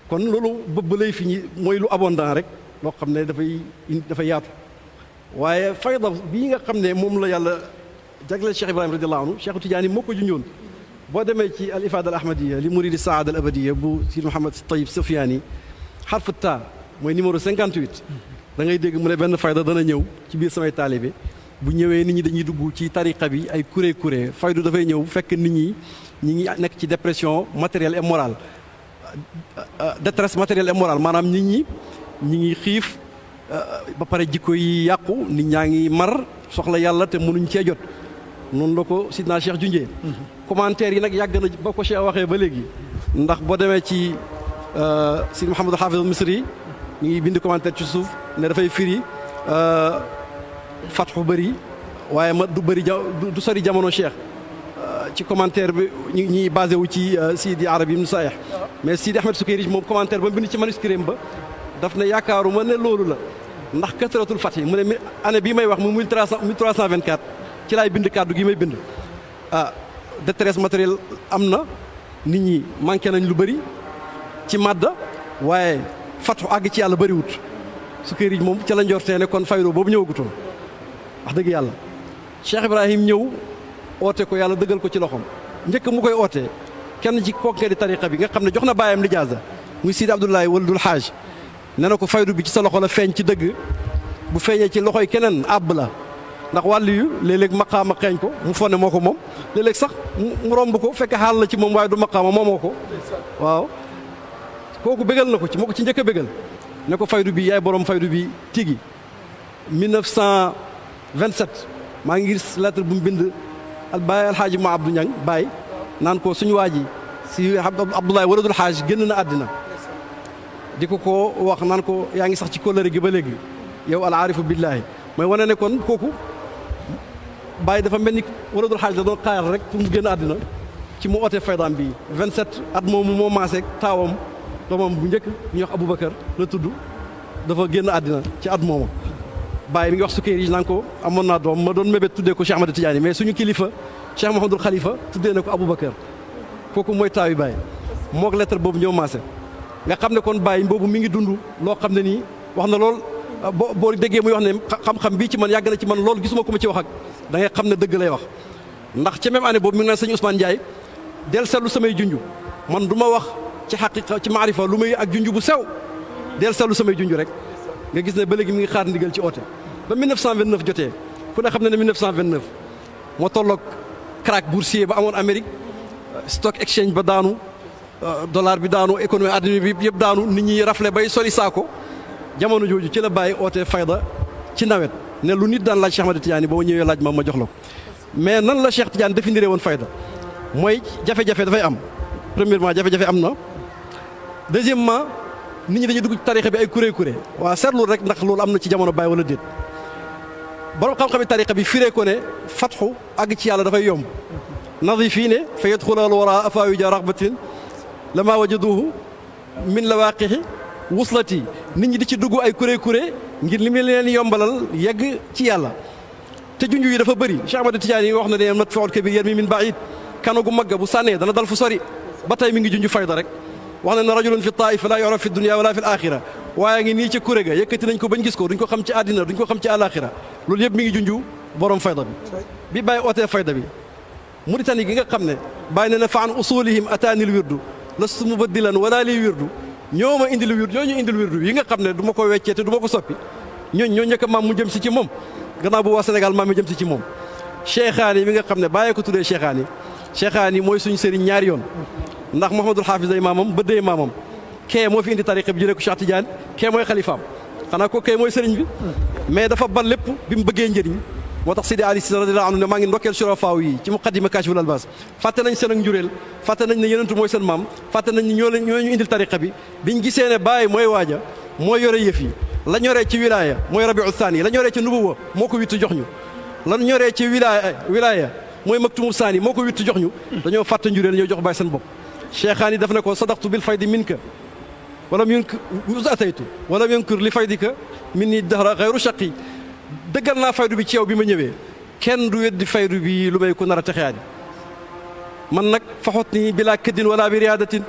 kon loolu bëbb lay fi ñi mooy lu abondant rek loo xam ne dafay yaatu waaye fayda bii nga xam ne moom la yàlla jagleel Cheikh Ibrahima radiyallahu anhu Cheikh Tidiane moo ko junjoon boo demee ci al ifada al ahmadiya li muridi saada al abadiya bu Sidi Mouhamed Tayyib Sofiani xarfu taa mooy numéro 58 da ngay dégg mu ne benn fayda dana ñëw ci biir samay taalibe bu ñëwee nit ñi dañuy dugg ci tariqa bi ay kuré faydu dafay ñëw fekk nit ñi ngi nekk ci dépression matérielle et morale détresse matérielle et morale maanaam nit ñi ngi xiif ba pare jikko yi yàqu nit ñaa ngi mar soxla yàlla te mënuñ cee jot noonu la ko sidna Cheikh junjee commentaire yi nag yàgg na ba ko Cheikh waxee ba léegi ndax boo demee ci Sidi Mouhamadou Hafiz al-Misri ñu ngi bind commentaire ci suuf ne dafay firi fatxu bëri waaye ma du bëri du sori jamono Cheikh ci commentaire bi ñi basé wu ci Sidi Arabi ibn Sayh mais Sidi Ahmed Sukayrij moom commentaire ba mu bind ci manuscrit ba daf ne yaakaaruma ne loolu la ndax kasratul fath mu ne année bii may wax mu 1324 ci laay bind kàddu gi may bind détresse matérielle am na nit ñi manqué nañ lu bëri ci madda waaye fatxu àgg ci yàlla bëriwut Sukayrij moom ca la njortee ne kon faydo boobu ñëwagutoon wax dëgg yàlla Cheikh Ibrahim ñëw oote ko yàlla dëggal ko ci loxoom njëkk mu koy ootee kenn ci kookee di tariqa bi nga xam ne jox na bàyyam lijaasa muy Sidi Abdoulaye Waladul Haaj ne na ko faydu bi ci sa loxo la feeñ ci dëgg bu feeñee ci loxoy keneen àbb la ndax wàllu yu léeg-léeg maqaama xeeñ ko mu fonne moo ko moom léeg-léeg sax mu romb ko fekk xaal la ci moom waaye du maqaama moomoo ko waaw kooku bégal na ko ci moo ko ci njëkk a bégal ne ko faydu bi yaay borom faydu bi tigi 1927 maa ngi gis lettre bu mu bind al Baye alxaaji ma Abdou Niang Baye naan ko suñu waa ji si Abdoulaye Waladul Haaj génn na àddina di ko wax naan ko yaa ngi sax ci kóllëre gi ba léegi yow al aarifu billaahi mooy wane ne kon kooku Baye dafa mel ni Waladul Haaj da doon xaar rek pour mu génn àddina ci mu ootee faydaam bii 27 at moomu moo maaseeg taawam doomam bu njëkk ñu wax Aboubacar la tudd dafa génn àddina ci at moomu Baye mi ngi wax Sukayrij naan ko amoon naa doom ma doon mébét tuddee ko Cheikh Ahmed Tidiane mais suñu kilifa Cheikh Mouhamadul Khalifa tuddee na ko Aboubacar kooku mooy taawi Baye moog lettre boobu ñoo maase nga xam ne kon Baye boobu mi ngi dund loo xam ne nii wax na lool boo déggee muy wax ne xam-xam bii ci man yàgg na ci man lool gisuma ko ma ci wax ak da ngay xam ne dëgg lay wax ndax ci même année boobu mi ngi naan sëñ Ousmane Ndiaye del seetlu samay junju man du ma wax ci xaqiqa ci maarifa lu muy ak junju bu sew del seetlu samay junju rek nga gis ne ba léegi mi ngi xaar ndigal ci oote ba 1929 jotee ku ne xam ne ne 1929 moo tolloog crack boursier ba amoon Amérique stock exchange ba daanu dollar bi daanu économie àddina bi yëpp daanu nit ñi rafle bay soli saako jamono jooju ci la bàyyi oote fayda ci nawet ne lu nit daan laaj Cheikh Ahmed Tidiane boo ñëwee laaj ma jox la ko mais nan la Cheikh Tidiane définiré woon fayda mooy jafe-jafe dafay am premièrement jafe-jafe am na deuxièmement nit ñi dañuy dugg ci tarixa bi ay kuré waa seetlu rek ndax loolu am na ci jamono Baye wala déet borom xam-xami tarixa bi firee ko ne fatxu àgg ci yàlla dafay yomb nadi fii ne fa yadxulal wara afawija raxbatin lama wajaduhu min lawaqixi wuslati nit ñi di ci dugg ay kuré ngir li mu leen yombalal yegg ci yàlla te junj yi dafa bëri Cheikh Ahmed Tidiane yi wax na ne mat faul kabir yarmi min baid kano gu magga bu sànnee dana dal fu sori ba tey mi ngi junj fayda rek wax na ne rajulun fi taifa la yuraf fi dunia wala fi alaxira waaye ngi nii ca kuré ga yëkkati nañ ko bañ gis ko duñ ko xam ci àddina duñ ko xam ci alaxira loolu yëpp mi ngi junj borom fayda bi bàyyi ootee fayda bi Mauritanie gi nga xam ne bàyyi na ne fa an usulihim ataanil wirdu lastu mubaddilan wala li wirdu ñoo ma indil wirdu ñoo ñu indil wirdu yi nga xam ne du ma ko weccee te du ma ko soppi ñoo njëkk a maam mu jëm si ci moom gannaaw bu waa Sénégal maam mi jëm si ci moom Cheikhaani mi nga xam ne bàyyee ko tuddee Cheikhaani mooy suñu sëriñ ñaari yoon ndax Mouhamadul Hafiz ay maamam bëddee maamam kee moo fi indi tariqa bi jëlee ko Cheikh Tidiane kee mooy xalifaam xanaa ko kee mooy sëriñ bi mais dafa bal lépp bi mu bëggee njëriñ moo tax Sidi Ali Cissé radiyallahu anhu ne maa ngi ndokkeel surafaaw yi ci muqaddima Kashiful Albas fàtte nañ seen ak njureel fàtte nañ ne yenentu mooy seen maam fàtte nañ ne ñoo ñu indil tariqa bi biñ gisee ne Baye mooy waaja mooy yore yëf yi la ñoree ci wilaya mooy rabiu thani la ñoree ci nubuwa moo ko witt jox ñu la ñoree ci wilaya mooy maktumu thani moo ko witt jox ñu dañoo fàtte njureel ñoo jox Baye seen bopp Cheikhaani daf ne ko sadaqtu bil faydi minka walam yunkir ataytu walam yunkir li faydika min ni dahra xayru shaqi dëggal naa faydu bi ci yow bi ma ñëwee kenn du weddi faydu bi lu may ku nar a texeyaani man nag faxot nii bilaa këddin wala bi riyaadatin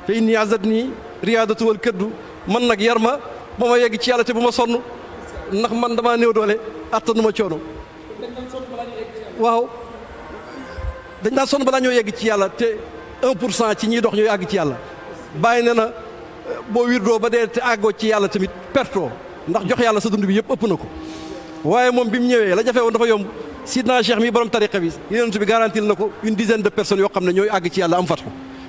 fa inni azad nii riyaadatu wal këddu man nag yar ma ba ma yegg ci yàlla te bu ma sonn ndax man damaa néew doole attanu ma coono waaw dañ daan sonn balaa ñoo yegg ci yàlla te 1% ci ñiy dox ñooy àgg ci yàlla bàyyi ne na boo wirdoo ba dee te àggoo ci yàlla tamit pertoo ndax jox yàlla sa dund bi yëpp ëpp na ko waaye moom bi mu ñëwee la jafe woon dafa yomb sidna Cheikh mi borom tariqa bi yonent bi garantil na ko une dizaine de personnes yoo xam ne ñooy àgg ci yàlla am fatxu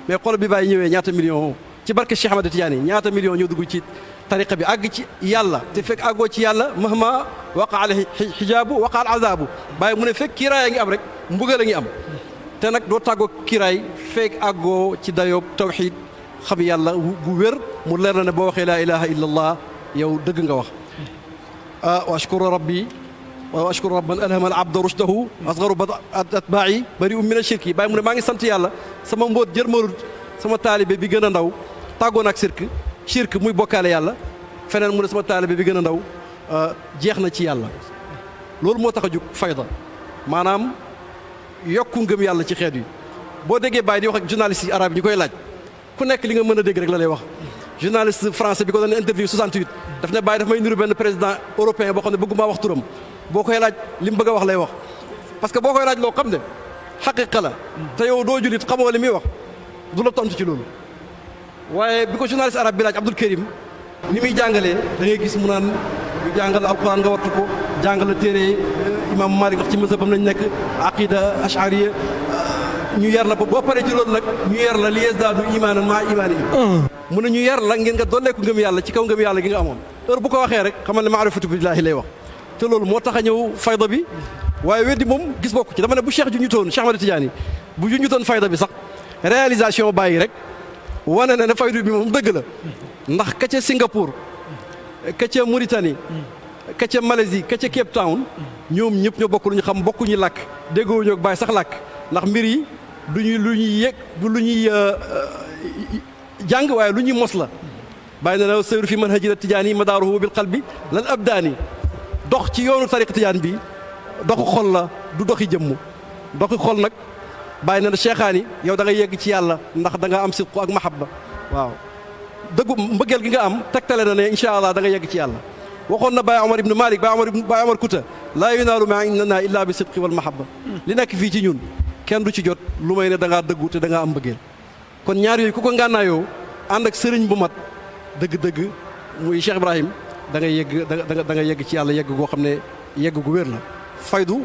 mais xool bi bàyyi ñëwee ñaata million ci barke Cheikh Ahmed Tidiane ñaata million ñoo dugg ci tariqa bi àgg ci yàlla te fekk àggoo ci yàlla mahma waqa al xijaabu waqa al azaabu bàyyi mu ne fekk kiiraay a ngi am rek mbugal a ngi am te nag doo tàggoo kiiraay fekk àggoo ci dayoob tawxiid xam yàlla bu wér mu leer na ne boo waxee laa ilaha illa allah yow dëgg nga wax wa ashkuru rabbi wa ashkuru rabban alhama al abda rushdahu asgaru atbaa'i bari min ashirki bàyyi mu ne maa ngi sant yàlla sama mbóot jërmarut sama taalibe bi gën a ndaw tàggoon ak shirk muy bokkaale yàlla feneen mu ne sama taalibe bi gën a ndaw jeex na ci yàlla loolu moo tax a jug fayda maanaam yokku ngëm yàlla ci xeet yi boo déggee bàyyi di wax ak journaliste yi arabe yi ñu koy laaj ku nekk li nga mën a dégg rek la lay wax journaliste français bi ko doon interview 68 daf ne bàyyi daf may niru benn président européen boo xam ne bëgguma wax turam boo koy laaj li mu bëgg a wax lay wax parce que boo koy laaj loo xam ne xaqiqa la te yow doo julit xamoo li muy wax du la tontu ci loolu waaye bi ko journaliste arabe bi laaj Abdul Karim ni muy jàngalee da ngay gis mu naan ñu jàngal alquran nga wattu ko jàngal téere imam Malik wax ci mazhabam lañ nekk aqida ashariya ñu yar la ba boo paree ci loolu nag ñu yar la li yazdaadu imaanan maa imaani mu ne ñu yar la ngeen nga dolleeku ngëm yàlla ci kaw ngëm yàlla gi nga amoon heure bu ko waxee rek xamal ne maarifatu billaahi lay wax te loolu moo tax a ñëw fayda bi waaye weddi moom gis bokku ci dama ne bu Cheikh junjutoon Cheikh Ahmed Tidiane bu junjutoon fayda bi sax réalisation bàyyi rek wane na ne faydu bi moom dëgg la ndax ka ca Singapour ka ca Mauritanie ka ca Malaisie ka ca Cape Town ñoom ñëpp ñoo bokk lu ñu xam bokkuñu làkk déggoowuñu ak bàyyi sax làkk ndax mbir yi duñu lu ñuy yëg du lu ñuy jàng waaye lu ñuy mos la bàyyi na la sayru fi manhajil tijaani madaaruhu bil qalbi lal abdaani dox ci yoonu tariq tijaan bi doxu xol la du doxi jëmm doxi xol nag bàyyi na la cheikhaani yow da ngay yegg ci yàlla ndax da nga am sidqu ak mahabba waaw dëggu mbëggeel gi nga am tegtale na ne incha allah da nga yegg ci yàlla waxoon na Baye Omar ibn Malik Baye Omar Kouta laa yunaalu maa indana illa bi sidqi wal mahabba li nekk fii ci ñun kenn du ci jot lu may ne da ngaa dëggu te da ngaa am mbëggeel kon ñaar yooyu ku ko ngànnaayoo ànd ak sëriñ bu mat dëgg-dëgg muy Cheikh Ibrahim da ngay yegg da nga yegg ci yàlla yegg goo xam ne yegg gu wér la faydu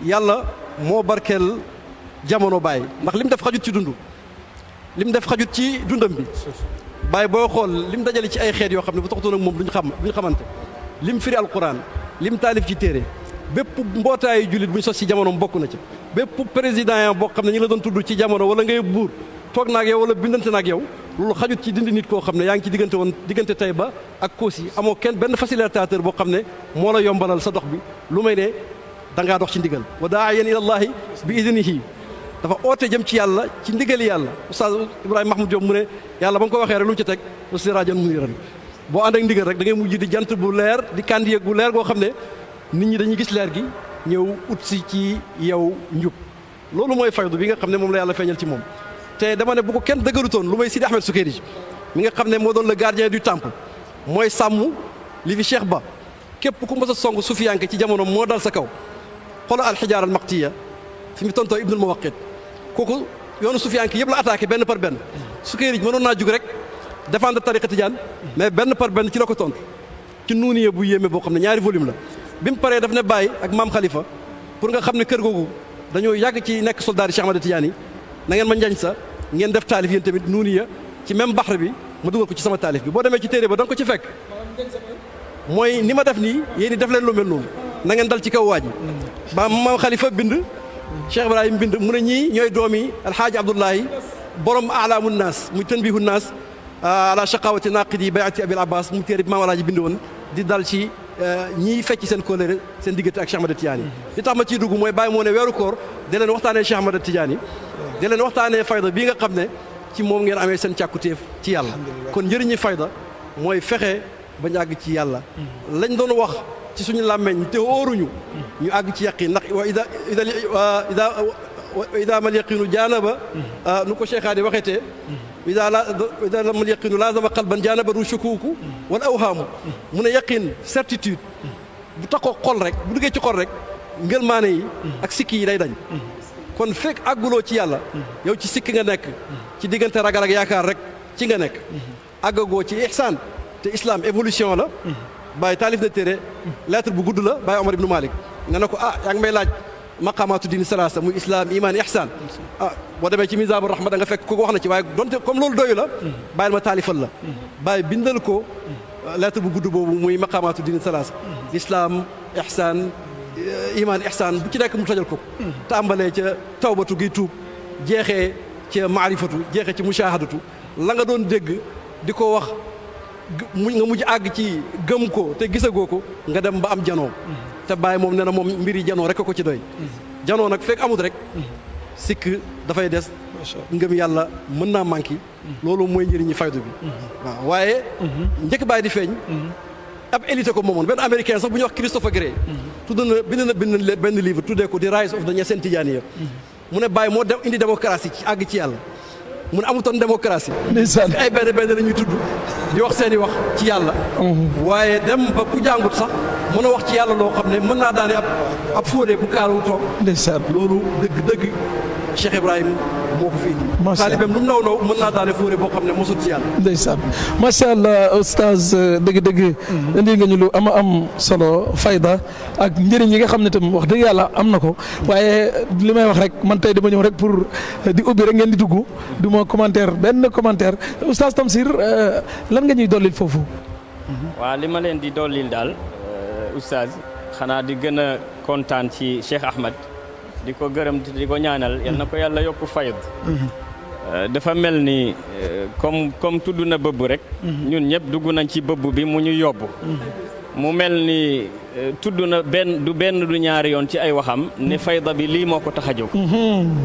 yàlla moo barkeel jamono Baye ndax lim def xajut ci dund lim def xajut ci dundam bi Baye boo xool lim dajale ci ay xeet yoo xam ne bu taxutoon ak moom duñu xamante lim firi alquran lim taalif ci téere bépp mbootaayu jullit bu ñu sos ci jamonoom bokk na ci bépp président boo xam ne ñu ngi la doon tudd ci jamono wala ngay buur toog naag yow wala bindante naag yow loolu xajut ci dindi nit koo xam ne yaa ngi ci diggante Taïba ak Kossy amoo kenn benn facilitateur boo xam ne moo la yombalal sa dox bi lu may ne da ngaa dox ci ndigal wa daa'iyan ilallaahi bi idnihi dafa oote jëm ci yàlla ci ndigali yàlla Oustaz Ibrahima Mahmoud Diop mu ne yàlla ba nga ko waxee rek lu mu ci teg wa siraajan muniiran boo ànd ak ndigal rek da ngay mujj di jant bu leer di kàndiyeeg bu leer goo xam ne nit ñi dañuy gis leer gi ñëw ut si ci yow njub loolu mooy faydu bi nga xam ne moom la yàlla feeñal ci moom te dama ne bu ko kenn dëgërutoon lu may Sidi Ahmed Sukayrij mi nga xam ne moo doon le gardien du temple mooy sàmm li fi Cheikh Ba képp ku mës a song sufiyanke ci jamono moo dal sa kaw xoolal alxijaar al maqtiya fi mu tontoo Ibnul Muwaqit kooku yoonu sufiyanke yëpp la attaqué benn par benn Sukayrij mënoon naa jug rek défendre tariqa tijaan mais benn par benn ci la ko tontu ci nuuniye bu yéeme boo xam ne ñaari volume la bi mu paree daf ne Baye ak maam Khalifa pour nga xam ne kër googu dañoo yàgg ci nekk soldat yi Cheikh Ahmad Tidiane yi na ngeen ma njañ sa ngeen def taalif yéen tamit nuuniya ci même baxar bi ma dugal ko ci sama taalif bi boo demee ci téere ba da nga ko ci fekk mooy ni ma def nii yéen i def leen lu mel noonu na ngeen dal ci kaw waa ji ba maam Khalifa bind Cheikh Ibrahim bind mu ne ñii ñooy doomi alxaaji Abdullahi borom alaamu naas muy tanbihu naas ala shaqawati naqidi bayati abil abbas mu téere bi maam alaaji bind woon di dal ci ñiy fecc seen kóllëre seen diggante ak Cheikh Ahmad Tidiane li tax ma ciy dugg mooy Baye moo ne weeru koor da leen waxtaanee Cheikh Ahmad Tidiane da leen waxtaanee fayda bii nga xam ne ci moom ngeen amee seen càkkutéef ci yàlla kon njëriñi fayda mooy fexe ba ñu àgg ci yàlla lañ doon wax ci suñu làmmeñ te óoruñu ñu àgg ci yaqin ndax wa ida mal yaqinu jaanaba nu ko cheikhaani waxeetee ida mal yaqinu laazama qalban jaanaba ru shukuuku wala awhaamu mu ne yaqin certitude bu taxoo xol rek bu duggee ci xol rek ngëlmaane yi ak sikki yi day dañ kon fekk àgguloo ci yàlla yow ci sikki nga nekk ci diggante ragal ak yaakaar rek ci nga nekk àggagoo ci ihsaan te islam évolution la Baye taalif na téere lettre bu gudd la Baye Omar ibnu Malik nga ne ko yaa ngi may laaj maqaamaatu diini salaasa muy islam iman ihsaan boo demee ci misaabu rahma da nga fekk ko wax na ci waaye donte comme loolu doyu la bàyyil ma taalifal la Baye bindal ko lettre bu gudd boobu muy maqaamaatu diini salaasa islam ihsaan iman ihsaan bu ci nekk mu tajal ko tàmbalee ca tawbatu gi tuub jeexee ca maarifatu jeexee ci mushahadatu la nga doon dégg di ko wax nga mujj àgg ci gëm ko te gisagoo ko nga dem ba am janoo te Baye moom nee na moom mbiri janoo rek ko ci doy janoo nag fekk amut rek sikk dafay des ngëm yàlla mën naa manqué loolu mooy njëriñi faydu bi waaw waaye njëkk Baye di feeñ ab élite ko moomoon benn américain sax bu ñuy wax Christopher Gray tudd na bind benn livre tuddee ko The Rise of the Niassène Tidianiya mu ne Baye moo dem indi démocratie ci àgg ci yàlla mu ne amutoon démocratie ay benn la ñuy tudd di wax seeni wax ci yàlla waaye dem ba ku jàngut sax mën a wax ci yàlla loo xam ne mën naa daane ab fóodee bu kaaru toog loolu dëgg Cheikh Ibrahim moo ko fi indi taalibeem lu mu naw mën naa daane fóodee boo xam ne mosul ci yàlla ndeysaan macha allah oustaz dëgg-dëgg indi nga ñu lu am solo fayda ak njëriñ yi nga xam ne tam wax dëgg yàlla am na ko waaye li may wax rek man tey dama ñëw rek pour di ubbi rek ngeen di dugg du ma benn commentaire oustaz Tamsir lan nga ñuy dollil foofu waaw li ma leen di dollil daal oustaz xanaa di gën a kontaan ci Cheikh Ahmed di ko gërëm di ko ñaanal yal na ko yàlla yokku fayd dafa mel ni comme tudd na bëbb rek ñun ñëpp dugg nañ ci bëbb bi mu ñu yóbbu mu mel ni tudd na du ñaari yoon ci ay waxam ne fayda bi lii moo ko tax a jóg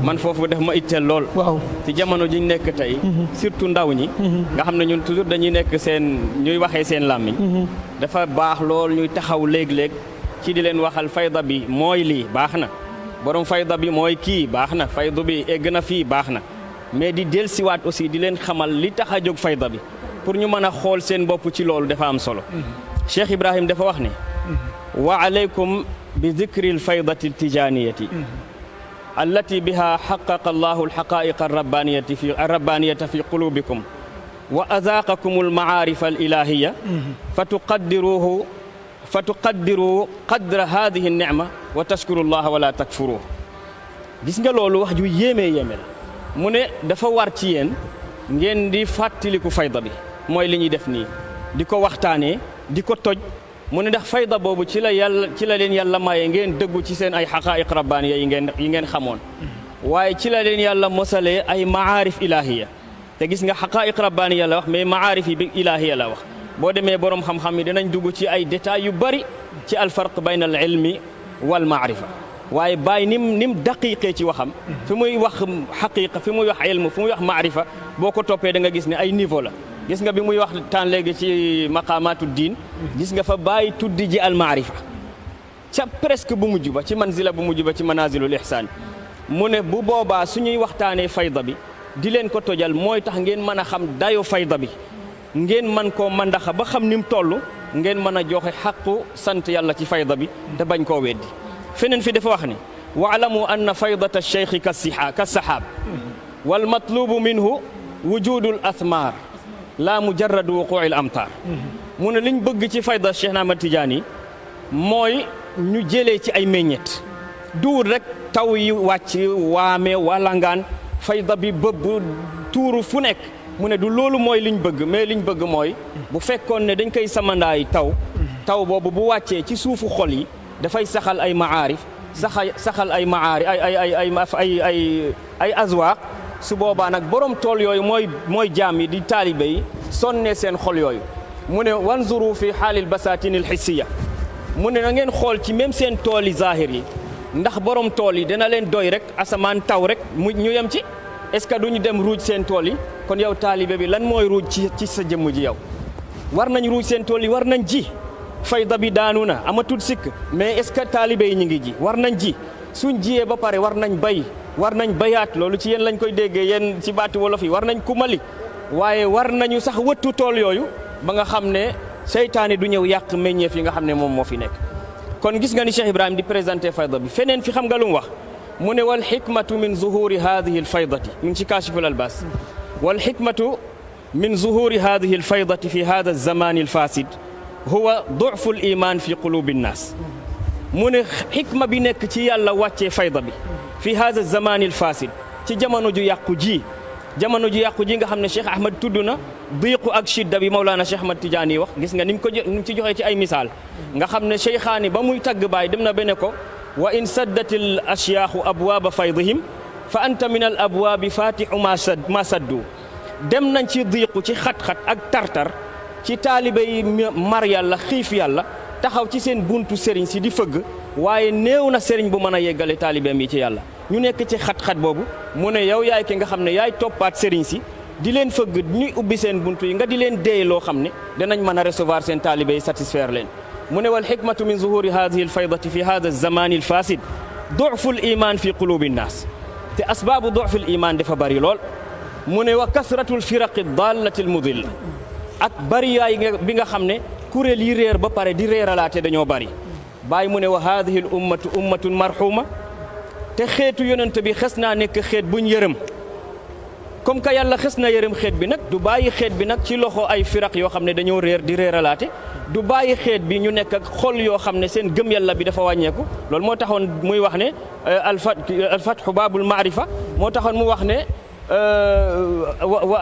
man foofu def ma itteel lool waaw ci jamono ji ñu nekk tey surtout ndaw ñi nga xam ne ñun toujours dañuy nekk ñuy waxee seen làmmiñ dafa baax lool ñuy taxaw léeg-léeg ci di leen waxal fayda bi mooy lii baax na borom fayda bi mooy kii baax na fayda bi egg na fii baax na mais di dellusiwaat aussi di leen xamal li tax a jóg fayda bi pour ñu mën a xool seen bopp ci loolu dafa am solo Cheikh Ibrahim dafa wax ne wa alaykum bi dikri alfaydati altijaniyati allati biha xaqaqa allahu alxaqaiqa arrabbaniyata fi qulubikum wa azaqakum almaarifa alilahiya fatuqaddiru qadra hadihi alnicma wa tashkuru allaha wala takfuruh gis nga loolu wax ju yéeme la mu ne dafa war ci yéen ngeen di fàttaliku fayda bi mooy li ñuy def nii di ko waxtaanee di ko toj mu ne ndax fayda boobu ci la leen yàlla maye ngeen dëggu ci seen ay xaqaa'iq rabbaaniya yi ngeen xamoon waaye ci la leen yàlla mosalee ay maarif ilahiya te gis nga xaqaa'iq rabbaaniya la wax mais maarif yi bi ilahiya la wax boo demee borom xam-xam yi dinañ dugg ci ay détails yu bari ci alfarq bayna al ilmi wal maarifa waaye bàyyi nim daqiqee ci waxam fi muy wax xaqiqa fi muy wax ilmu fi muy wax maarifa boo ko toppee da nga gis ne ay niveau la gis nga bi muy wax taan léegi ci maqaamaatu diin gis nga fa bàyyi tuddi ji al maarifa ca presque bu mujj ba ci manzila bu mujj ba ci manazilul ihsaan mu ne bu boobaa suñuy waxtaanee fayda bi di leen ko tojal mooy tax ngeen mën a xam dayo fayda bi ngeen mën koo mandaxa ba xam ni mu toll ngeen mën a joxe xaqu sant yàlla ci fayda bi te bañ koo weddi feneen fi dafa wax ne waalamu anna faydata cheikhi ka saxaab wal matlubu minhu wujudul athmar la mujarradu wuquil amtar mu ne liñ bëgg ci fayda Cheikh Ahmad Tidiane mooy ñu jëlee ci ay meññet duur rek taw yi wàcc waame walangaan fayda bi bëbb tuuru fu nekk mu ne du loolu mooy liñ bëgg mais liñ bëgg mooy bu fekkoon ne dañ koy samandaay taw boobu bu wàccee ci suufu xol yi dafay saxal ay maarif saxal ay maari ay azwaaq su boobaa nag borom tool yooyu mooy jaam yi di taalibe yi sonnee seen xol yooyu mu ne wanzuru fi xaalil basatinil hissiya mu ne na ngeen xool ci même seen tool yi zahir yi ndax borom tool yi dina leen doy rek asamaan taw rek mu ñu yem ci est-ce que duñu dem ruuj seen tool yi kon yow taalibe bi lan mooy ruuj ci sa jëmm ji yow war nañ ruuj seen tool yi war nañ ji fayda bi daanu na amatul sikk mais est-ce que taalibe yi ñu ngi ji war nañ ji suñ jiyee ba pare war nañ bay war nañ bayaat loolu ci yéen lañ koy déggee yéen ci baati wolof yi war nañ kumali waaye war nañu sax wëttu tool yooyu ba nga xam ne seytaane du ñëw yàq meññeef yi nga xam ne moom moo fi nekk kon gis nga ni Cheikh Ibrahim di présenté fayda bi feneen fi xam nga lu mu wax mu ne wal xikmatu min zuhuri hadihi alfaydati min ci kaashiful albas wal xikmatu min zuhuri hadihi alfaydati fi hada alzamani alfasid huwa du'fu aliman fi qulubi nnaas mu ne xikma bi nekk ci yàlla wàccee fayda bi fi hada alzamani alfasid ci jamono ju yàqu ji nga xam ne Cheikh Ahmad tudd na diiqu ak shidda bi Mawlana Cheikh Ahmad Tidiane yi wax gis nga ni mu ci joxee ci ay misaal nga xam ne cheykhaani ba muy tagg baay dem na bene ko wa in saddatil ashyaaxu abwaaba faydihim fa anta min al abwaabi fatihu ma saddu dem nañ ci diiqu ci xat-xat ak tartar ci taalibe yi mar yàlla xiif yàlla taxaw ci seen buntu sëriñ si di fëgg waaye néew na sëriñ bu mën a yeggale taalibeem yi ci yàlla ñu nekk ci xat-xat boobu mu ne yow yaay ki nga xam ne yaay toppaat sëriñ si di leen fëgg ñuy ubbi seen buntu yi nga di leen déey loo xam ne danañ mën a recevoir seen taalibe yi satisfaire leen mu ne wal xikmatu min zuhuri hadihi alfaydati fi hada alzamani alfasid du'fu aliman fi qulubi nnaas te asbaabu du'fu aliman dafa bari lool mu ne wa kasratu alfiraqi dallati almudilla ak bari yaay bi nga xam ne kuréel yi réer ba pare di réeralaate dañoo bari bàyyi mu ne wa hadihi al ummatu ummatun marhuma te xeetu yonent bi xes naa nekk xeet buñ yërëm comme que yàlla xes na yërëm xeet bi nag du bàyyi xeet bi nag ci loxo ay firaq yoo xam ne dañoo réer di réeralaate du bàyyi xeet bi ñu nekk ak xol yoo xam ne seen gëm yàlla bi dafa wàññeeku loolu moo taxoon muy wax ne alfathu baabul maarifa moo taxoon mu wax ne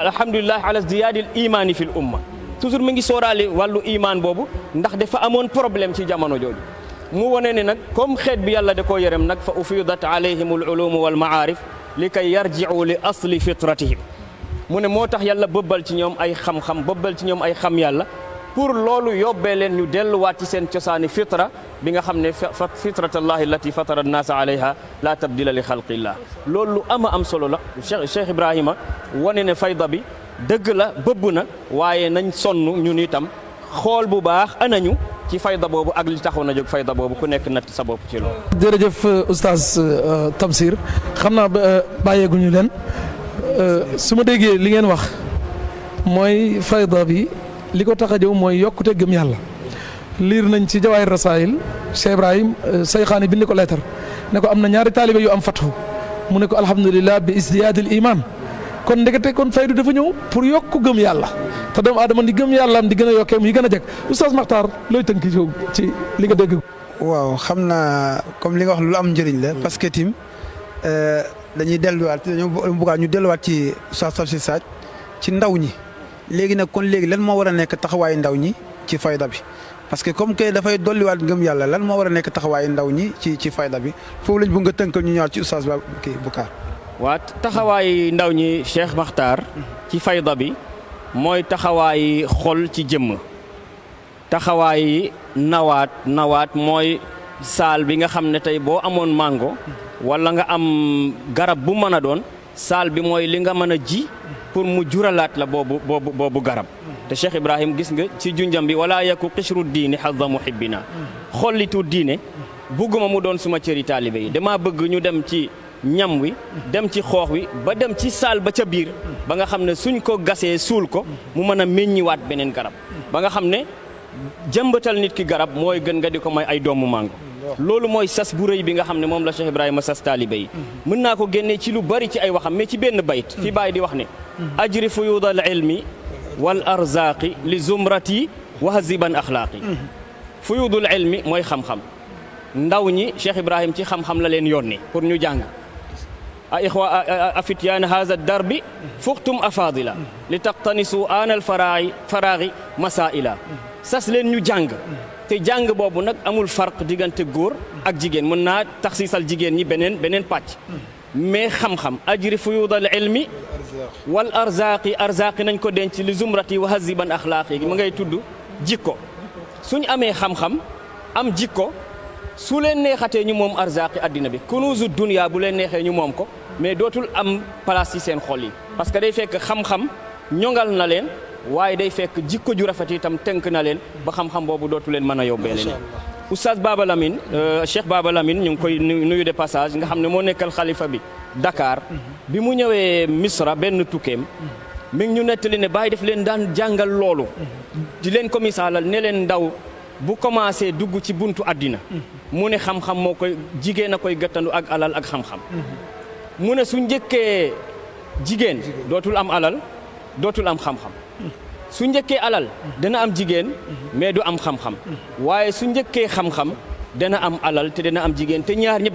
alhamdulilah ala ziyaadil imaani fil umma toujours mi ngi sóoraale wàllu imaan boobu ndax dafa amoon problème ci jamono jooju mu wone ne nag comme xeet bi yàlla da koo yërëm nag fa ufidat alayhim al ulum wal maarif li kay yarji'u li asli fitratihim mu ne moo tax yàlla bëbbal ci ñoom ay xam-xam bëbbal ci ñoom ay xam yàlla pour loolu yóbbee leen ñu delluwaat ci seen cosaani fitra bi nga xam ne fitratallahi allati fatara annaasa alayha la tabdila li xalqillah loolu lu am solo la Cheikh Ibrahima wane ne fayda bi dëgg la bëbb na waaye nañ sonn ñun itam xool bu baax anañu ci fayda boobu ak li taxoon a jóg fayda boobu ku nekk natt sa bopp ci loolu. jërëjëf oustaz Tamsir xam naa bàyyeeguñu leen su ma déggee li ngeen wax mooy fayda bi li ko tax a jëw mooy yokkute gëm yàlla liir nañ ci jawaahir rasaayil Cheikh Ibrahim Seyxaani bind ko leetar ne ko am na ñaari taalibe yu am fathu mu ne ko alhamdulillah bi isdiyaadil iman kon ndekete kon faydu dafa ñëw pour yokku gëm yàlla te doomu aadama di gëm yàlla am di gën a yokkee muy gën a jag oustaz Makhtar looy tënk ci li nga dégg. waaw xam naa comme li nga wax lu am njëriñ la parce que tim dañuy delluwaat dañoo bëgg ñu delluwaat ci Oustaz Tafsir Sadj ci ndaw ñi léegi nag kon léegi lan moo war a nekk taxawaayu ndaw ñi ci fayda bi parce que comme que dafay dolliwaat ngëm yàlla lan moo war a nekk taxawaayu ndaw ñi ci fayda bi foofu lañ bëgg nga tënkal ñu ñëwaat ci Oustaz Boucar. waa taxawaayu ndaw ñi Cheikh Makhtar ci fayda bi mooy taxawaayu xol ci jëmm taxawaayu nawaat mooy saal bi nga xam ne tey boo amoon mango wala nga am garab bu mën a doon saal bi mooy li nga mën a ji pour mu juralaat la boobu garab te Cheikh Ibrahim gis nga ci junjam bi wala yaku xishru diini xadda muhibbina xollitu diine bugguma mu doon suma cëri taalibe yi dama bëgg ñu dem ci ñam wi dem ci xoox wi ba dem ci saal ba ca biir ba nga xam ne suñ ko gasee suul ko mu mën a meññiwaat beneen garab ba nga xam ne jëmbatal nit ki garab mooy gën nga di ko may ay doomu mango loolu mooy sas bu rëy bi nga xam ne moom la Cheikh Ibrahima sas taalibe yi mën naa ko génnee ci lu bari ci ay waxam mais ci benn bayt fi bàyyi di wax ne ajri fuyuud al ilmi wal arzaqi li zumrati wa haziban axlaaqi fuyuudul ilmi mooy xam-xam ndaw ñi Cheikh Ibrahim ci xam-xam la leen yónni pour ñu jàng a ixwa afityaana haza darbi fuxtum afadila li taqtanisu aanal faraaxi masaila sas leen ñu jàng te jàng boobu nag amul farq diggante góor ak jigéen mën naa taxsiisal jigéen ñi beneen pàcc mais xam-xam ajri fuyuudal ilmi wal arzaqi nañ ko denc li zumrati wa haziban axlaaqi ma ngay tudd jikko suñ amee xam-xam am jikko su leen neexatee ñu moom arzaqi addina bi kunuuzu dunya bu leen neexee ñu moom ko mais dootul am place ci seen xol yi parce que day fekk xam-xam ñongal na leen waaye day fekk jikko ju rafet itam tënk na leen ba xam-xam boobu dootu leen mën a yóbbee leen Oustaz Baba Lamine Cheikh Baba Lamine ñu ngi koy nuyu de passage nga xam ne moo nekkal xalifa bi Dakar bi mu ñëwee Misra benn tukkeem mi ngi ñu nettali ne bàyyi def leen daan jàngal loolu di leen ko misaalal ne leen ndaw bu commencé dugg ci buntu àddina mu ne xam-xam moo koy jigéen a koy gëttandu ak alal ak xam-xam mu ne su njëkkee jigéen dootul am alal dootul am xam-xam su njëkkee alal dana am jigéen mais du am xam-xam waaye su njëkkee xam-xam dana am alal te dana am jigéen te ñaar ñëpp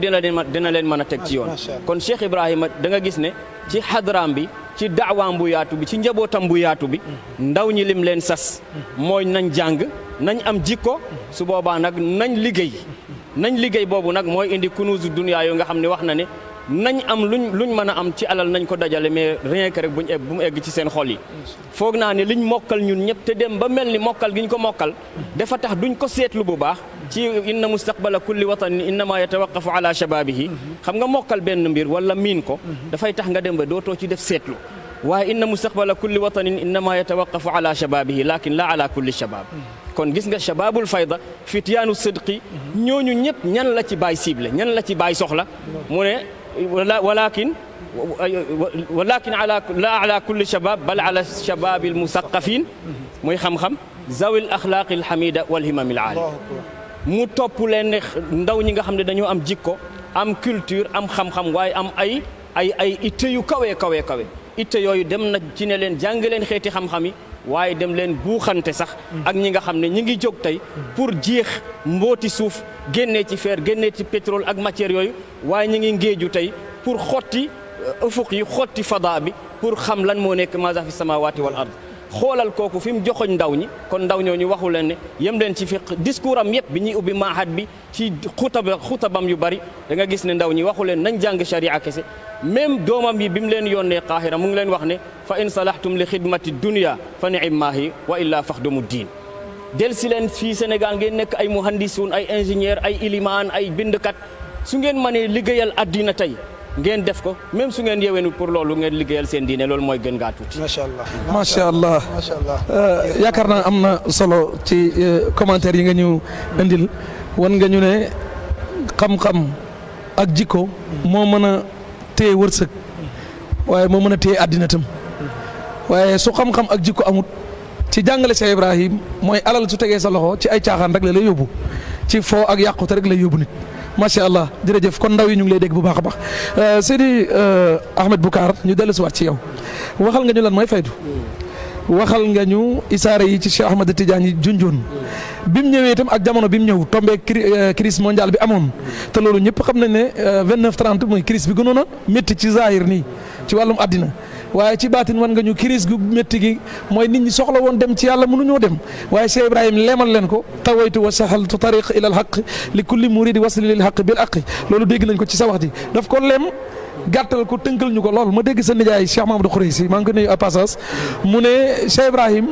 dana leen mën a teg ci yoon kon Cheikh Ibrahima da nga gis ne ci xadraam bi ci daawaam bu yaatu bi ci njabootam bu yaatu bi ndaw ñi lim leen sas mooy nañ jàng nañ am jikko su boobaa nag nañ liggéey boobu nag mooy indi kunuuzu dunya yoo nga xam ne wax na ne nañ am luñ mën a am ci alal nañ ko dajale mais rien que rek bu mu egg ci seen xol yi foog naa ne liñ mokkal ñun ñëpp te dem ba mel ni mokkal gi ñu ko mokkal dafa tax duñ ko seetlu bu baax ci inna mustaqbala kulli watanin innama yatawaqqafu ala shababihi xam nga mokkal benn mbir wala miin ko dafay tax nga dem ba dootoo ci def seetlu waaye inna mustaqbala kulli watanin innama yatawaqqafu ala shababihi lakin la ala kulli shabab kon gis nga shababul fayda fityaanu sidqi ñooñu ñëpp ñan la ci baay cible ñan la ci baay soxla mu ne walakin la ala kulli shabab bal ala shababil musaqafin muy xam-xam zawil axlaaqil hamida wal himamil aali mu topp leen ne ndaw ñi nga xam ne dañoo am jikko am culture am xam-xam waaye am ay itte yu kawe itte yooyu dem na ci ne leen jàng leen xeeti xam-xam yi waaye dem leen buuxante sax ak ñi nga xam ne ñi ngi jóg tey pour jeex mbooti suuf génnee ci fer génnee ci pétrole ak matière yooyu waaye ñi ngi ngéeju tey pour xotti ufuq yi xotti fada bi pour xam lan moo nekk maza fi samawati wal ard xoolal kooku fi mu joxoñ ndaw ñi kon ndaw ñooñu waxu leen ne yem leen ci fiq discours am yëpp bi ñuy ubbi mahad bi ci xutabam yu bari da nga gis ne ndaw ñi waxu leen nañ jàng sharia kese même doomam yi bi mu leen yónnee Qahira mu ngi leen wax ne fa in salahtum li xidmati dunya fa ni'mahi wa illa faxdumu diin del si leen fii Sénégal ngeen nekk ay muhandisuun ay ingénieur ay ilimaan ay bindkat su ngeen mënee liggéeyal addina tey ngeen def ko même su ngeen yewenul pour loolu ngeen liggéeyal seen diine loolu mooy gën gaa tuuti. macha allah yaakaar naa am na solo ci commentaire yi nga ñu indil wan nga ñu ne xam-xam ak jikko moo mën a téye wërsëg waaye moo mën a téye àddina tam waaye su xam-xam ak jikko amut ci jàngale Cheikh Ibrahim mooy alal su tegee sa loxo ci ay caaxaan rek la lay yóbbu ci foo ak yàqute rek lay yóbbu nit. macha allah jërëjëf kon ndaw yi ñu ngi lay dégg bu baax a baax Seydi Ahmed Boucar ñu dellu si waat ci yow waxal nga ñu lan mooy faydu waxal nga ñu isaare yi ci Cheikh Ahmad Tidiane yi junjoon bi mu ñëwee itam ak jamono bi mu ñëw tombé crise mondiale bi amoon te loolu ñëpp xam nañ ne 29-30 mooy crise bi gënoon a métti ci zahir nii ci wàllum àddina waaye ci baatin wan nga ñu crise gu métti gi mooy nit ñi soxla woon dem ci yàlla mënuñoo dem waaye Cheikh Ibrahim leemal leen ko tawaytu wa sahaltu tariq ila al haqq li kulli muridi wasli lil haqq bil haqq loolu dégg nañ ko ci sa wax ji daf ko lem gàttal ko tënkal ñu ko lool ma dégg sa nijaay Cheikh Mamadou Khoureysi maa ngi ko nuyu à passage mu ne Cheikh Ibrahim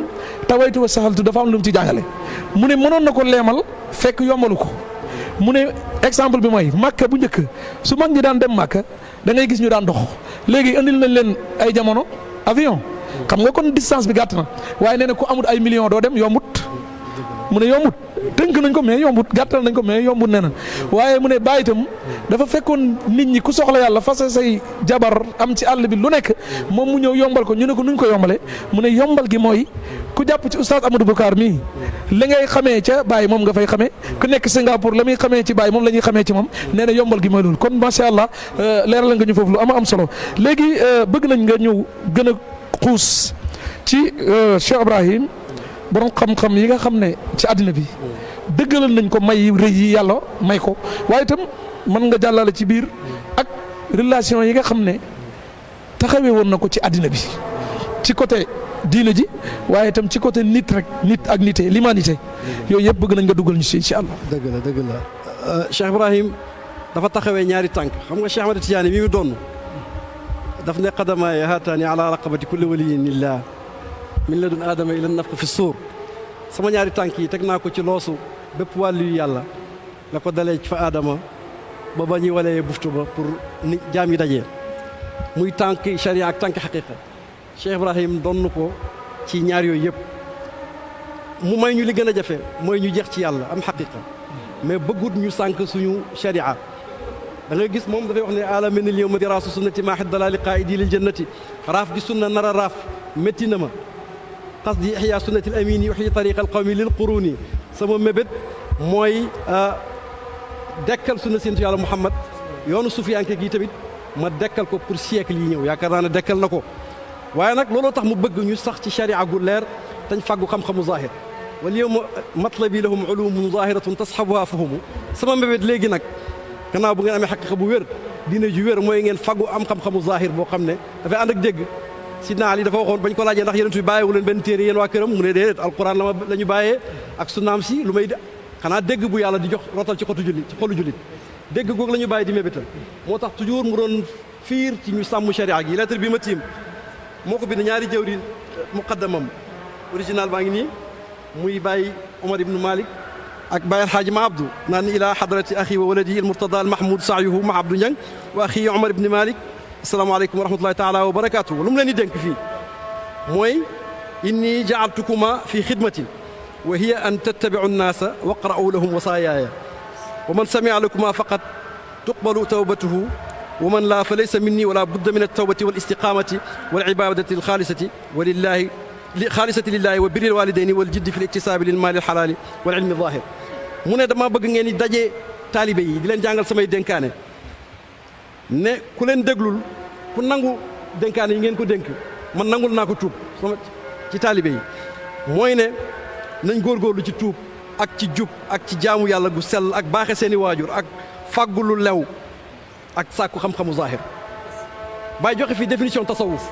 tawaytu wa sahaltu dafa am lu mu ci jàngale mu ne mënoon na ko leemal fekk yombalu ko mu ne exemple bi mooy Màkka bu njëkk su mag ñi daan dem Màkka da ngay gis ñu daan dox léegi andil nañ leen ay jamono avion xam nga kon distance bi gàtt na waaye nee na ku amut ay millions doo dem yombut mu ne yombut tënk nañ ko mais yombut gàttal nañ ko mais yombut nee na waaye mu ne bàyyi itam dafa fekkoon nit ñi ku soxla yàlla fase say jabar am ci àll bi lu nekk moom mu ñëw yombal ko ñu ne ko nuñ ko yombale mu ne yombal gi mooy ku jàpp ci oustaz Amadou Boucar mii li ngay xamee ca Baye moom nga fay xamee ku nekk Singapour la muy xamee ci Baye moom la ñuy xamee ci moom nee na yombal gi mooy loolu kon macha allah leeral nga ñu foofu lu am solo léegi bëgg nañ nga ñëw gën a xuus ci Cheikh Ibrahim borom xam-xam yi nga xam ne ci àddina bi dëggalal nañ ko may rëy yi yàlla may ko waaye itam mën nga jàllale ci biir ak relation yi nga xam ne taxawee woon na ko ci àddina bi ci côté diina ji waaye itam ci côté nit rek nit ak nité l'humanité yooyu yëpp bëgg nañ nga dugal ñu si incha allah. dëgg la Cheikh Ibrahim dafa taxawee ñaari tànk xam nga Cheikh Ahmad Tidiane mi mu doon daf ne qadamaaya haataani ala raqabati kulli waliyin lillah min ladun aadama ila nafq fi suur sama ñaari tànk yi teg naa ko ci loosu bépp wàllu yu yàlla la ko dalee fa aadama ba ba ñuy walee buftu ba pour nit jaam yi dajee muy tànk charia ak tànk xaqiqa Cheikh Ibrahim donn ko ci ñaar yooyu yëpp mu may ñu li gën a jafe mooy ñu jeex ci yàlla am xaqiqa mais bëggut ñu sànk suñu charia da ngay gis moom dafay wax ne ala min al yawma diraasu sunnati maa xid dalaali qaidi lil jannati raaf gi sunna nar a raaf métti na ma qasdi ihya sunnati al amin yuhyi tariqa al qawmi lil quruni sama mébét mooy dekkal sunna sintu yàlla Muhammad yoonu sufiyanke gi tamit ma dekkal ko pour siècle yi ñëw yaakaar naa ne dekkal na ko waaye nag looloo tax mu bëgg ñu sax ci sharia gu leer tañ fàggu xam-xamu zahir wal yawma matlabi lahum ulumun zahiratun tasxabuha fahumu sama mébét léegi nag gannaaw bu ngeen amee xaqiqa bu wér diine ju wér mooy ngeen fàggu am xam-xamu zahir boo xam ne dafay ànd ak dégg Sidna Ali dafa waxoon bañ ko laajee ndax yonent bi bàyyiwu leen benn téere yéen waa këram mu ne déedéet alquran la ñu bàyyee ak sunnaam si lu may xanaa dégg bu yàlla di jox rotal ci xolu jullit dégg googu la ñu bàyyi di mébétal moo tax toujours mu doon fiir ci ñu sàmm sharia gi lettre bi ma tiim moo ko bind ñaari jëwri muqaddamam original baa ngi nii muy bàyyi Omar ibnu Malik ak bàyyi alxaaji ma abdou naan ila hadrati axi wa waladi al murtada al mahmoud saayuhu ma abdou Niang wa axi Omar ibnu Malik asalaamaaleykum wa rahmatullahi taala wa barakatuh lu mu leen di dénk fii mooy inni jaaltukuma fi xidmatin wa hiya an tattabiu nnaasa waqra'u lahum wasaayaaya wa man samia lakuma faqad tuqbalu tawbatuhu wa man laa fa laysa minni wala budda min altawbati wal istiqamati wal ibadati alxaalisati wa lillahi xaalisati lillahi wa birri alwalidayni wal jiddi fi liktisaabi lil maali alxalaali wal ilmi alzahir mu ne dama bëgg ngeen di daje taalibe yi di leen jàngal samay dénkaane ne ku leen déglul ku nangu dénkaane yi ngeen ko dénk man nangul naa ko tuub sama ci taalibe yi mooy ne nañ góorgóorlu ci tuub ak ci jub ak ci jaamu yàlla gu sell ak baaxe seeni waajur ak fàggu lu lew ak sàkku xam-xamu zahir bàyyi joxe fi définition tasawuf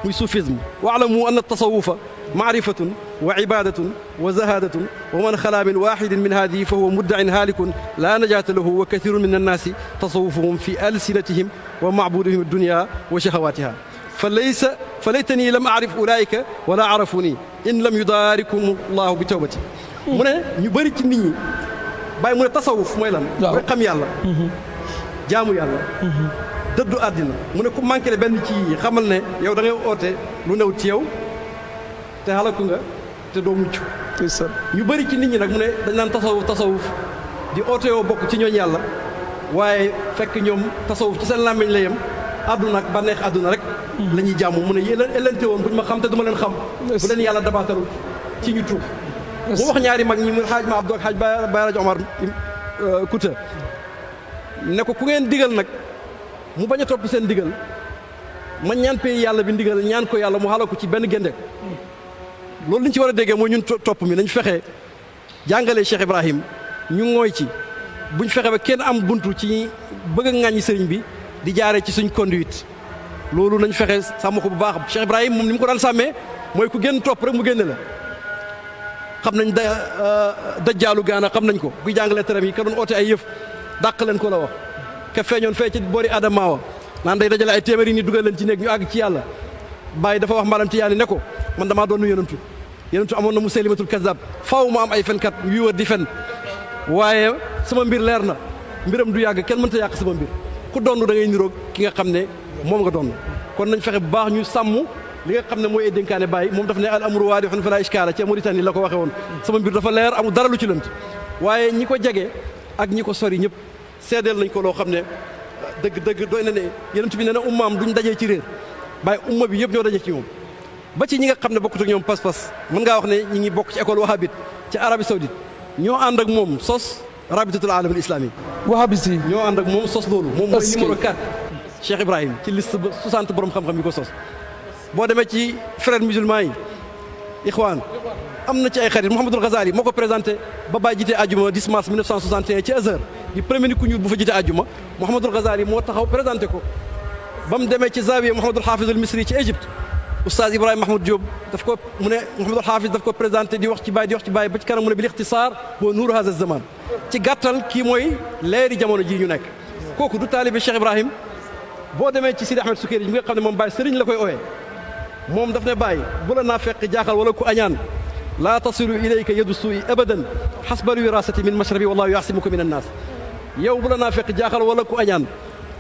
muy soufisme waalamu anna tasawufa maarifatun wa ibadatun wa zahadatun wa man xalaa min waxidin min hadihi fa huwa muddacin haalikun laa najaata lahu wa kathirun min annaasi tasawufuhum fi alsinatihim wa macbudihim addunya wa shahawatiha fa laytani lam aarif ulaika wala arafuni in lam yudaarikum allahu bi tawbati mu ne ñu bëri ci nit ñi bàyyi mu ne tasawuf mooy lan mooy xam yàlla jaamu yàlla dëddu àddina mu ne ku manqué benn ci yi xamal ne yow da ngay oote lu new ci yow te xalaku nga te doo mucc ñu bëri ci nit ñi nag mu ne dañ naan tasawuf di oote yoo bokk ci ñooñ yàlla waaye fekk ñoom tasawuf ci seen làmmiñ la yem àdduna ak bànneex àdduna rek la ñuy jàmm mu ne yéen ellente woon buñ ma xam te duma leen xam bu leen yàlla dabaatalul ci ñu tuub mu wax ñaari mag ñi mu xaaj ma Abdou ak xaaj Baye Rajo Omar Kouta ne ko ku ngeen digal nag mu bañ a topp seen digal ma ñaan pay yàlla bi ndigal ñaan ko yàlla mu xala ko ci benn géndek loolu li ñu ci war a déggee mooy ñun topp mi nañ fexe jàngalee Cheikh Ibrahim ñu ngooy ci buñ fexe ba kenn am buntu ci bëgg a ŋàññi sëriñ bi di jaaree ci suñ conduite loolu nañ fexe sàmm ko bu baax Cheikh Ibrahim moom ni mu ko daan sàmmee mooy ku génn topp rek mu génne la xam nañ dajjaalu gaana xam nañ ko kuy jàngalee teram yi ka doon oote ay yëf dàq leen ko la wax ke feeñoon fee ci boori Adamawa naan day dajale ay téeméeri ni dugal leen ci néeg ñu àgg ci yàlla bàyyi dafa wax maanaam Tijaani ne ko man damaa doon yonentu amoon na Musaylimatul Kazzab faaw mu am ay fenkat yu wër di fen waaye sama mbir leer na mbiram du yàgg kenn mënta yàq sama mbir ku doon da ngay niroog ki nga xam ne moom nga doon kon nañ fexe bu baax ñu sàmm li nga xam ne mooy ay dénkaane bàyyi moom daf ne al amru waadihun fala ishkaala ca Mauritanie la ko waxee woon sama mbir dafa leer amul dara lu ci lënt waaye ñi ko jege ak ñi ko sori ñëpp seedeel nañ ko loo xam ne dëgg doy na ne yonent bi nee na ummaam duñ dajee ci réer bàyyi umma bi yëpp ñoo daje ci moom ba ci ñi nga xam ne bokkut ak ñoom pas-pas mën ngaa wax ne ñi ngi bokk ci école wahhabite ci Arabie Saoudite ñoo ànd ak moom sos rabitatul alam al islami wahhabite yi ñoo ànd ak moom sos loolu moom mooy numéro 4 Cheikh Ibrahim ci liste 60 borom xam-xam yi ko sos boo demee ci frères musulmans yi ixwaan am na ci ay xarit Mouhamadul Ghazali moo ko présenté ba bàyyi jite àjjuma 10 mars 1961 ci Azhar di premier nit ku ñuul bu fa jite àjjuma Mouhamadul Ghazali moo taxaw présenté ko ba mu demee ci Zawiya Mouhamadul Hafiz al Misri ci Égypte oustaz Ibrahima Mahmoud Diop daf ko mu ne Mouhamadul Hafiz daf ko présenté di wax ci Baye ba ci kanam mu ne bil ixtisaar wa nuuru haza zaman ci gàttal kii mooy leeri jamono ji ñu nekk kooku du taalibe Cheikh Ibrahim boo demee ci Sidi Ahmed Sukayri mi nga xam ne moom Baye sëriñ la koy ooyee moom daf ne Baye bu la naa fekk jaaxal wala ku añaan laa tasilu ilayka yadu suu'i abadan xasbal wirasati min mashrabi wallahu yaasimuka min annaas yow bu la naa fekk jaaxal wala ku añaan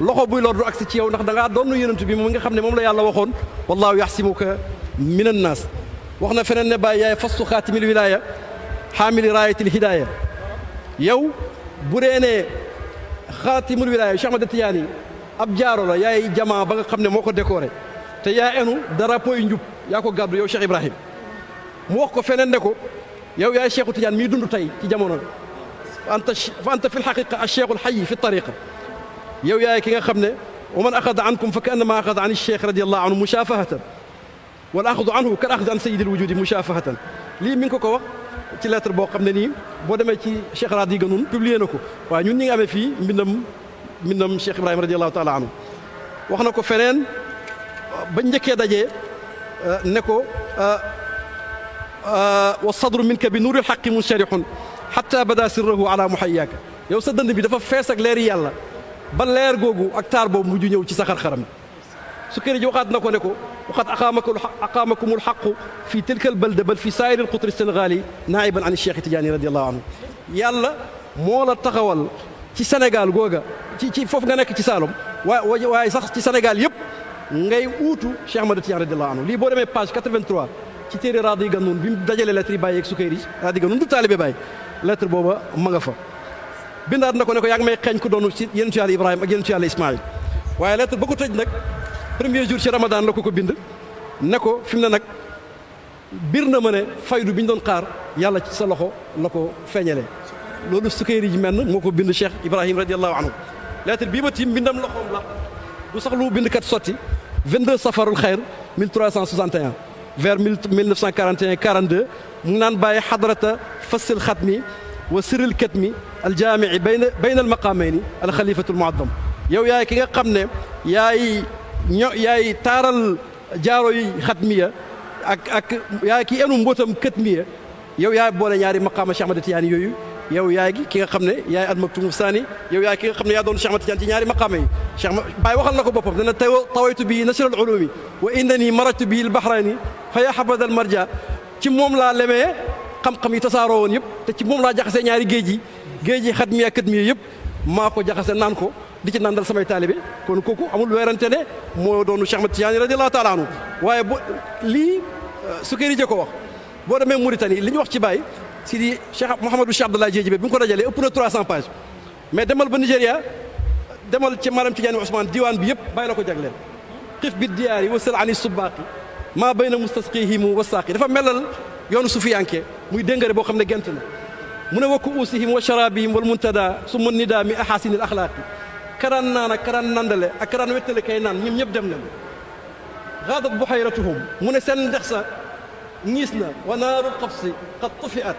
loxo buy lor du agsi ci yow ndax da ngaa doon yonent bi moom nga xam ne moom la yàlla waxoon wallahu yaasimuka min annaas wax na feneen ne Baye yaay fastu xaatimil wilaaya xaamili raayatil hidaaya yow bu dee ne xaatimul wilaaya Cheikh Ahmad Tijaani ab jaaro la yaay jamaa ba nga xam ne moo ko décoré te yaa enu drapeau yi njub yaa ko gàddu yow Cheikh Ibrahim mu wax ko feneen ne ko yow yaay Cheikhu Tidiane miy dund tey ci jamono fa anta fi lxaqiqa alcheikhu alxayi fi tariqa yow yaay ki nga xam ne wa man axada ankum fa ka annama axada an alcheikh radiallahu anhu mushafahatan wala axadu anhu kal axdi an sayidi alwujudi mushafahatan lii mi ngi ko wax ci lettre boo xam ne nii boo demee ci Cheikh Radi Ganoun publié na ko waaye ñun ñi ngi amee fii mbindam Cheikh Ibrahima radiallahu taala anhu wax na ko feneen ba njëkkee dajee ne ko wa sadru minka bi nuuril xaqi munsharihun xatta bada sirrahu ala muhayyaaka yow sa dënd bi dafa fees ak leeri yàlla ba leer googu ak taar boobu mujj ñëw ci sa xar-xaram Sukayri ji waxaat na ko ne ko waxaat aqaamakumul xaqu fi tilka al balda bal fi saa'iri al qutri sénégali naiban an Cheikh Tidiane radiallahu anhu yàlla moo la taxawal ci Sénégal googa ci foofu nga nekk ci Saalum waaye sax ci Sénégal yëpp ngay uutu Cheikh Ahmad Tidiane radiallahu anhu lii boo demee page 83 ci téere Radi Ganoun bi mu dajalee lettre yi Baye ak Sukayri Radi Ganoun du taalibe Baye lettre booba ma nga fa bindaat na ko ne ko yaa ngi may xeeñ ko doonu ci yonentu Yàlla Ibrahima ak yonentu Yàlla Ismaïl waaye lettre ba ko tëj nag premier jour ci Ramadan la ko bind ne ko fi mu ne nag bir na ma ne faydu bi ñu doon xaar yàlla ci sa loxo la ko feeñalee loolu Sukayri ji mel moo ko bind Cheikh Ibrahim radiallahu anhu lettre bii ma tiim mbindam loxoom la du sax lu bindkat sotti 22 safarul xayr 1361 vers 1941 42 mu ngi naan bàyyi xadrata fassil xatmi wa siril katmi aljaamii bayna almaqaamayni alxalifatu almuaddam yow yaay ki nga xam ne yaay taaral jaaro yi xatmiya ak yaay ki enu mbootam katmiya yow yaay boole ñaari maqaama Cheikh Ahmad Tidiane yooyu yow yaay gi ki nga xam ne yaay almaktumu saani yow yaay ki nga xam ne yaa doon Cheikh Ahmad Tidiane ci ñaari maqaama yi Cheikh Baye waxal na ko boppam dana tawaytu bi nashr al ulumi wa innani marajtu bi al bahrayni fa ya habada al marja ci moom laa lemee xam-xam yi tasaaroo woon yëpp te ci moom laa jaxasee ñaari géej yi xatmiya ak katmiya yëpp maa ko jaxase naan ko di ci nandal samay taalibe kon kooku amul weerante ne moo doonu Cheikh Ahmad Tidiane radiallahu taala anhu waaye lii Sukayri je ko wax boo demee Mauritanie li ñu wax ci Baye si di Cheikh Mouhamadou Cheikh Abdallah Diédhié bi mu ko dajalee ëpp na 300 pages mais demal ba Nigéria demal ci Maram Tidiane Ousmane diwaan bi yëpp Baye la ko jagleel xif bi diyaar yi wasal ani subbaaqi maa bayna mustasqihimu wasaaqi dafa melal yoonu sufiyanke muy déngare boo xam ne gent na mu ne wakku usihim wa sharabihim wal muntada summa nida mi ahasinil axlaaqi karaan naan ak karaan nandale ak karaan wettale kay naan ñoom ñëpp dem nañ gaadat buhayratuhum mu ne seen ndex sa ñiis na wa naarul xabsi qad tufiat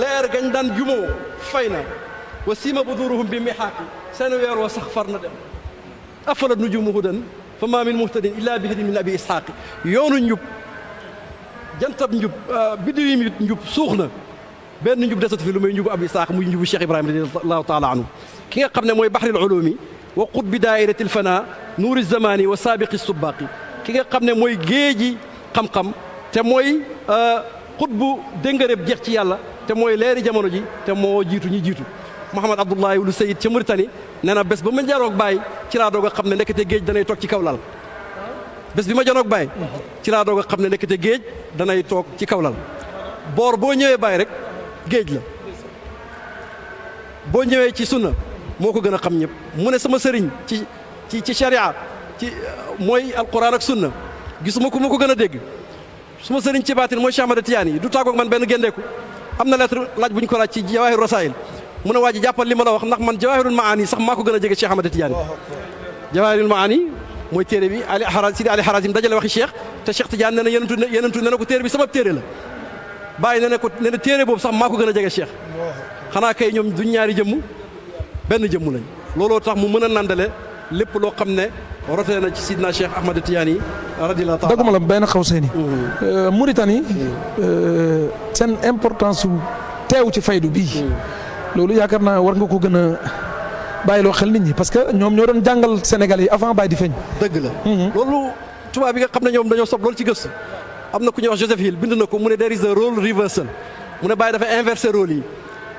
leer gañ daan jumoo fay na wa siima buduruhum bi mixaaqi seen weer wa sax far na dem afalat nujumu hudan fa ma min muhtadin illa bi hadi min abi isxaaqi yoonu njub jantab njub biddiw yi njub suux na benn njub desatu fi lu muy njubu abi isxaaq muy njubu Cheikh Ibrahima radiallahu taala anhu ki nga xam ne mooy baxril ulumi wa qutbi daairati lfana nuuri zamani wa saabiqi subaqi ki nga xam ne mooy géeji xam-xam te mooy xutbu déngaréb jeex ci yàlla te mooy leeri jamono ji te moo jiitu ñi jiitu Mouhamad Abdullahi wulu Sayid ca Mauritanie nee na bés ba ma jaroog bàyyi ci laa doog a xam ne nekkate géej danay toog ci kaw lal bés bi ma jaroog bàyyi ci laa doog a xam ne nekkate géej danay toog ci kaw lal boor boo ñëwee bàyyi rek géej la boo ñëwee ci sunna moo ko gën a xam ñëpp mu ne sama sëriñ ci sharia ci mooy alquran ak sunna gisuma ku ma ko gën a dégg suma sëriñ ci baatin mooy Cheikh Ahmad Tidiane yi du tàggoog man benn géndeeku am na lettre laaj bu ñu ko laaj ci Jawahir Rasail mu ne waa ji jàppal li ma la wax ndax man Jawahirul Maani sax maa ko gën a jege Cheikh Ahmad Tidiane Jawahirul Maani mooy téere bi Sidi Ali Harazim dajale waxi Cheikh te Cheikh Tidiane nee na yenentu nee na ko téere bi sama téere la bàyyi nee na téere boobu sax maa ko gën a jege Cheikh xanaa kay ñoom duñ ñaari jëmm benn jëmm lañ looloo tax mu mën a nandale lépp loo xam ne rotee na ci Sidna Cheikh Ahmad Tidiane yi radiyallahu taala daguma la benn xaw seeni Mauritanie seen importance su teew ci faydu bii loolu yaakaar naa war nga ko gën a bàyyiloo xel nit ñi parce que ñoom ñoo doon jàngal Sénégal yi avant Baye di feeñ. dëgg la loolu tubaab bi nga xam ne ñoom dañoo sob loolu ci gëstu am na ku ñuy wax Joseph Hill bind na ko mu ne there is a role reversal mu ne Baye dafa inversé rôle yi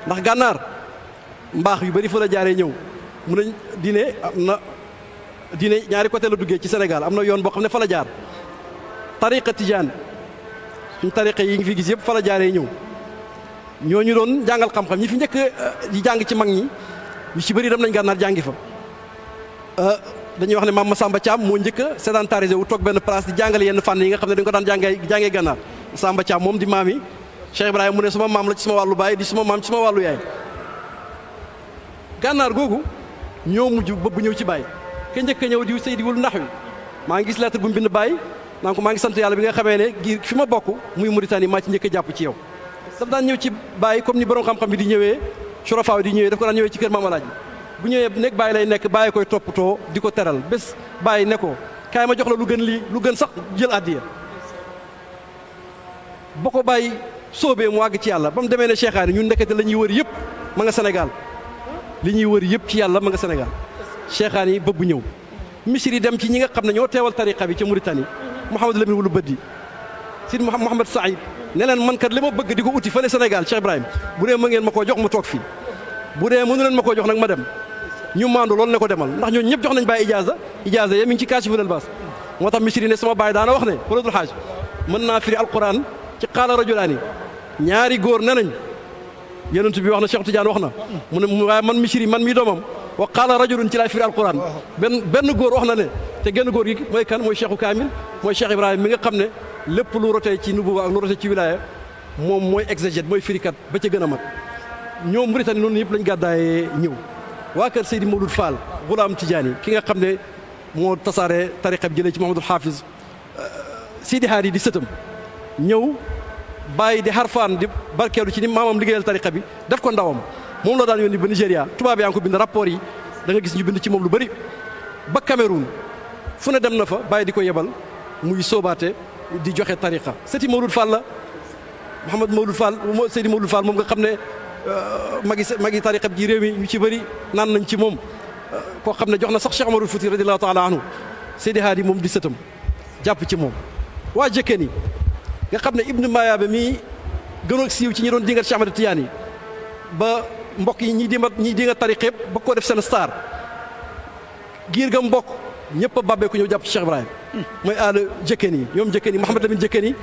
ndax gànnaar mbaax yu bëri fa la jaaree ñëw mu ne diine ñaari côté la duggee ci Sénégal am na yoon boo xam ne fa la jaar tariqa tijaan suñ tariqa yi ngi fi gis yëpp fa la jaaree ñëw ñooñu doon jàngal xam-xam ñi fi njëkk di jàng ci mag ñi ñu ci bëri dem nañ gànnaar jàngi fa dañuy wax ne maam Masamba Thiam moo njëkk a sédentarisé wu toog benn place di jàngale yenn fànn yi nga xam ne dañ ko daan jàngee gànnaar Masamba Thiam moom di maam yi Cheikh Ibrahima mu ne suma maam la ci suma wàllu baay di suma maam ci suma wàllu yaay gànnaar googu ñoo mujj bëgg ñëw ci baay ke njëkk a ñëw di Seydi wul nax wi maa ngi gis lettre bu mu bind baay naan ko maa ngi sant yàlla bi nga xamee ne gi fi ma bokk muy Mauritanie maa ci njëkk a jàpp ci yow daf daan ñëw ci baay comme ni borom xam-xam bi di ñëwee surafaaw di ñëwee daf ko daan ñëwee ci kër Maam Alaaji bu ñëwee nekk baay lay nekk baay koy toppatoo di ko teral bés baay ne ko kaay ma jox la lu gën lii lu gën sax jël àddiya ba ko baay soobee mu àgg ci yàlla ba mu demee ne Cheikhaani ñun ndekete la ñuy wër yëpp ma nga Sénégal li ñuy wër yëpp ci yàlla ma nga Sénégal Cheikhaani yi bëgg ñëw misir yi dem ci ñi nga xam ne ñoo teewal tariqa bi ca Mauritanie Mouhamadou Lamine wulu Bëddi Sidi Mouhamad Saïd ne leen man kat li ma bëgg di ko uti fële Sénégal Cheikh Ibrahima bu dee ma ngeen ma koo jox ma toog fii bu dee mënu leen ma koo jox nag ma dem ñu maandu loolu ne ko demal ndax ñooñu ñëpp jox nañ bàyyi ijaaza ya mi ngi ci Kaashiful Albaas moo tax misir yi ne sama baay daana wax ne waladul xaaj mën naa firi alquran ci qaala rajulaani ñaari góor ne nañ yonent bi wax na Cheikh Tidiane wax na mu ne waaye man misir yi man mii doomam wa qaala rajulun ci laay firi alquran benn góor wax na ne te genn góor gi mooy kan mooy Cheikhu Kaamil mooy Cheikh Ibrahima mi nga xam ne lépp lu rotee ci nubuwa ak lu rotee ci wilaya moom mooy exégète mooy firikat ba ca gën a mat ñoom Mauritanie noonu yëpp lañ gàddaayee ñëw waa kër Seydi Mawlud Fall Gulaam Tidiane ki nga xam ne moo tasaare tariqa bi jëlee ci Mahamadul Hafiz Sidi Haadi di sëtam ñëw bàyyi di xarfaan di barkeelu ci ni maamam liggéeyal tariqa bi def ko ndawam moom la daan yónni ba Nigéria tubaab yaa ngi ko bind rapport yi da nga gis ñu bind ci moom lu bëri ba Cameroun fu ne dem na fa bàyyi di ko yebal muy soobaate di joxe tariqa sëti Mawlud Fall la Mouhamad Mawlud Fall Seydi Mawlud Fall moom nga xam ne magi tariqa bi ji réew mi ñu ci bëri naan nañ ci moom koo xam ne jox na sax Cheikh Omarul Fouti radiyallahu taala anhu Seydi Haadi moom di sëtam jàpp ci moom waa jëkkeen yi nga xam ne Ibnu Mayaabe mii gën a siiw ci ñi doon dingat Cheikh Ahmad Tidiane yi ba mbokk yi ñi di nga tariqa yëpp ba ko def seen star giir ga mbokk ñëpp a bàbbee ko ñëw jàpp ci Cheikh Ibrahima mooy aala jëkkeen yi ñoom jëkkeen yi Mouhamad Lamine jëkkeen yi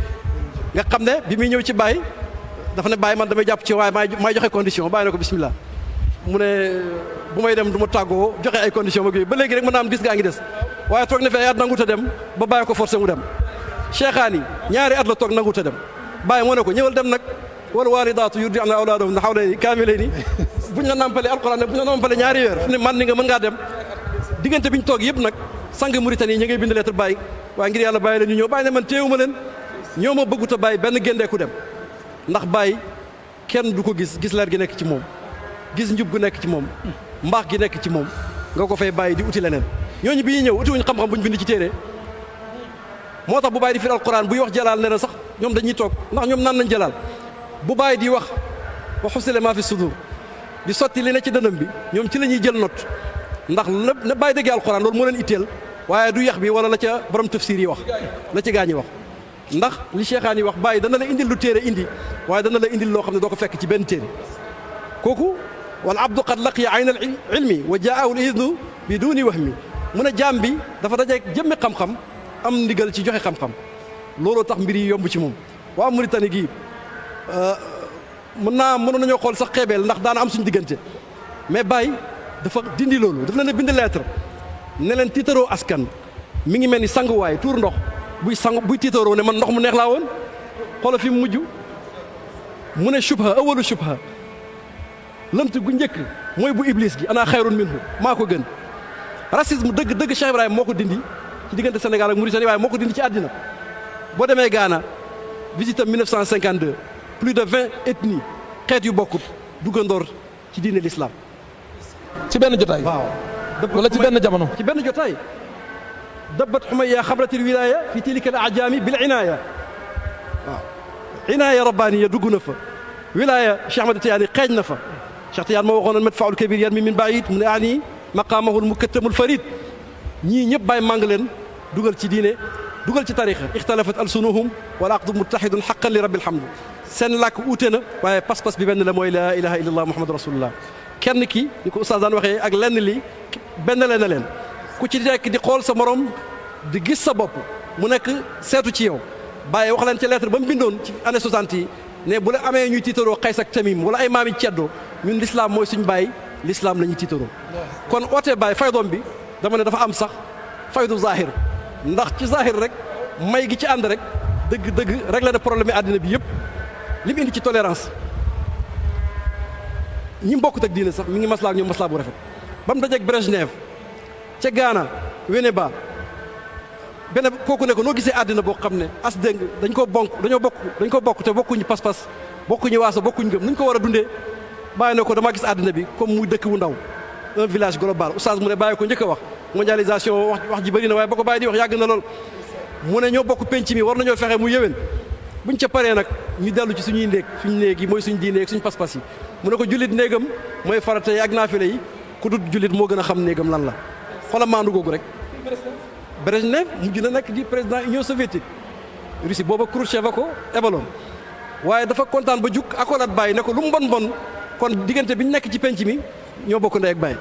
nga xam ne bi muy ñëw ci Baye dafa ne Baye man damay jàpp ci waaye maay joxe condition Baye na ko bismillah mu ne bu may dem du ma tàggoo joxe ay condition mag yooyu ba léegi rek mën naa am gis gaa ngi des waaye toog na fi ay at nangut a dem ba Baye ko forcé mu dem Cheikhaani ñaari at la toog nangut a dem Baye moo ne ko ñëwal dem nag wal waalidaatu yurdi'na awlaadahunna hawlayni kaamilayni buñ la nampale alquran ne buñ la nampale ñaari weer fu ne man ni nga mën ngaa dem diggante biñ toog yëpp nag sang Mauritanie yi ñu ngay bind lettre Baye waaye ngir yàlla bàyyi leen ñu ñëw Baye ne man téewuma leen ñoo ma bëggut a bàyyi benn géndeeku dem ndax bàyyi kenn du ko gis leer gi nekk ci moom gis njub gu nekk ci moom mbaax gi nekk ci moom nga ko fay bàyyi di uti leneen ñooñu bi ñuy ñëw utiwuñ xam-xam bu ñu bind ci téere moo tax bu bàyyi di firi alquran buy wax jalaal nee na sax ñoom dañuy toog ndax ñoom naan nañ jalaal bu bàyyi di wax wa husila ma fi sudur di sotti li ne ci dënam bi ñoom ci la ñuy jël note ndax lépp na bàyyi déggee alquran loolu moo leen itteel waaye du yax bi wala la ca borom tafsir yi wax la ci gaañi wax ndax li cheikhaan yi wax bàyyi dana la indil lu téere indi waaye dana la indil loo xam ne doo ko fekk ci benn téere kooku wal abdu qad laqiya ayna al ilmi wa jaahu al idnu bi duni wahmi mu ne jaam bi dafa dajeeg jëmmi xam-xam am ndigal ci joxe xam-xam looloo tax mbir yi yomb ci moom waa Mauritanie gii mënoon nañoo xool sax xeebeel ndax daana am suñu diggante mais Baye dafa dindi loolu dafa leen a bind lettre ne leen tiitaroo askan mi ngi mel ni sanguwaay tuur ndox buy tiitaroo ne man ndox mu neex laa woon xoola fi mu mujj mu ne shubha awalu shubha lënt gu njëkk mooy bu iblis gi ana xayrun minhu maa ko gën racisme dëgg Cheikh Ibrahima moo ko dindi ci diggante Sénégal ak Mauritanie waaye moo ko dindi ci àddina boo demee Ghana visite am 1952 plus de 20 ethnies xeet yu bokkut duggandoor ci diine l'islam ci benn jotaay. waaw wala ci benn jamono. ci benn jotaay dabbat xumayya xabratil wilaya fi tilka al ajaami bil inaaya waaw inaaya rabbaaniya dugg na fa wilaya Cheikh Ahmad Tidiane xeeñ na fa Cheikh Tidiane moo waxoon madfaul kabir yan mi min baid mu ne ani maqaamahul mukattamul farid ñii ñëpp bàyyi màng leen dugal ci diine dugal ci tarixa ixtalafat alsunuhum wala aqdu muttahidun xaqan li rabbil hamd seen làkk uute na waaye pas-pas bi benn la mooy laa ilaha illallah muhammadu rasulullah kenn ki ni ko oustaz daan waxee ak lenn li benn leen na leen ku ci nekk di xool sa morom di gis sa bopp mu nekk seetu ci yow bàyyi wax leen ci lettre ba mu bindoon ci année 60 yi ne bu la amee ñuy tiitaroo Qays ak Tamim wala ay maami ceddoo ñun l'islam mooy suñu bàyyi l'islam la ñuy tiitaroo kon ootee bàyyi faydoom bi dama ne dafa am sax faydu zahir ndax ci zahir rek may gi ci ànd rek dëgg réglé na problème yi àddina bi yëpp li mu indi ci tolérance ñi bokkut ak diine sax mi ngi maslaa ak ñoom maslaa bu rafet ba mu dajeeg Brejnev ca Ghana Winneba benn kooku ne ko noo gisee àddina boo xam ne as dëng dañ ko bokk te bokkuñu pas-pas bokkuñu waaso bokkuñu gëm nuñ ko war a dundee bàyyi ne ko dama gis àddina bi comme muy dëkk wu ndaw un village global oustaz mu ne bàyyi ko njëkk a wax mondialisation wax ji bëri na waaye ba ko bàyyi di wax yàgg na lool mu ne ñoo bokk penc mi war nañoo fexe mu yëwén buñ ca paree nag ñu dellu ci suñuy néeg yi mooy suñu diine ak suñu pas-pas yi mu ne ko jullit néegam mooy farata yi ak naafile yi ku dut jullit moo gën a xam néegam lan la xoolal maandu googu rek Brejnev mujj na nekk di président Union soviétique Russie booba Khrouchtchev a ko ebaloon waaye dafa kontaan ba jug akolaat bàyyi ne ko lu mu bon kon diggante bi ñu nekk ci penc mi ñoo bokk ndey ak bàyyi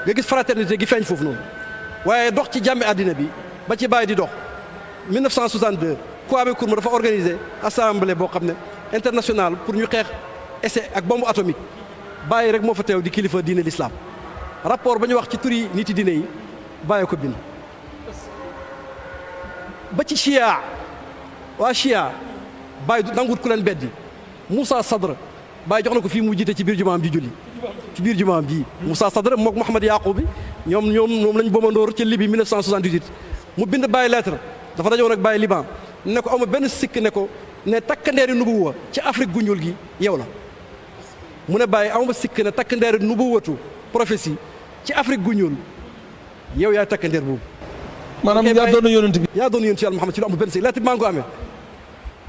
nga gis fraternité gi feeñ foofu noonu waaye dox ci jàmmi àddina bi ba ci bàyyi di dox 1962 Kwame Nkrumah dafa organiser assemblée boo xam ne internationale pour ñu xeex essai ak bombe atomique bàyyi rek moo fa teew di kilifa diine l'islam rapport ba ñu wax ci turi niti diine yi bàyyi ko bind ba ci chia waa chia bàyyi du nangut ku leen beddi Moussa Sadr bàyyi jox na ko fii mu jiite ci biir jumaam ji julli ci biir jumaam ji Moussa Sadr mook Mouhamad Yaqub bi ñoom lañ bomandoor ca Libye 1978 mu bind bàyyi lettre dafa dajoon ak bàyyi Liban ne ko amul benn sikk ne ko ne takkandeeri nubuwa ci Afrique gu ñuul gi yow la mu ne bàyyi amuma sikk ne takkandeeri nubuwatu prophétie ci Afrique gu ñuul yow yaay takkandeer boobu maanaam yaa doon yonent bi yaa doon yonent yàlla Muhammad ci lu amul benn sikk lettre bi maa ngi ko amee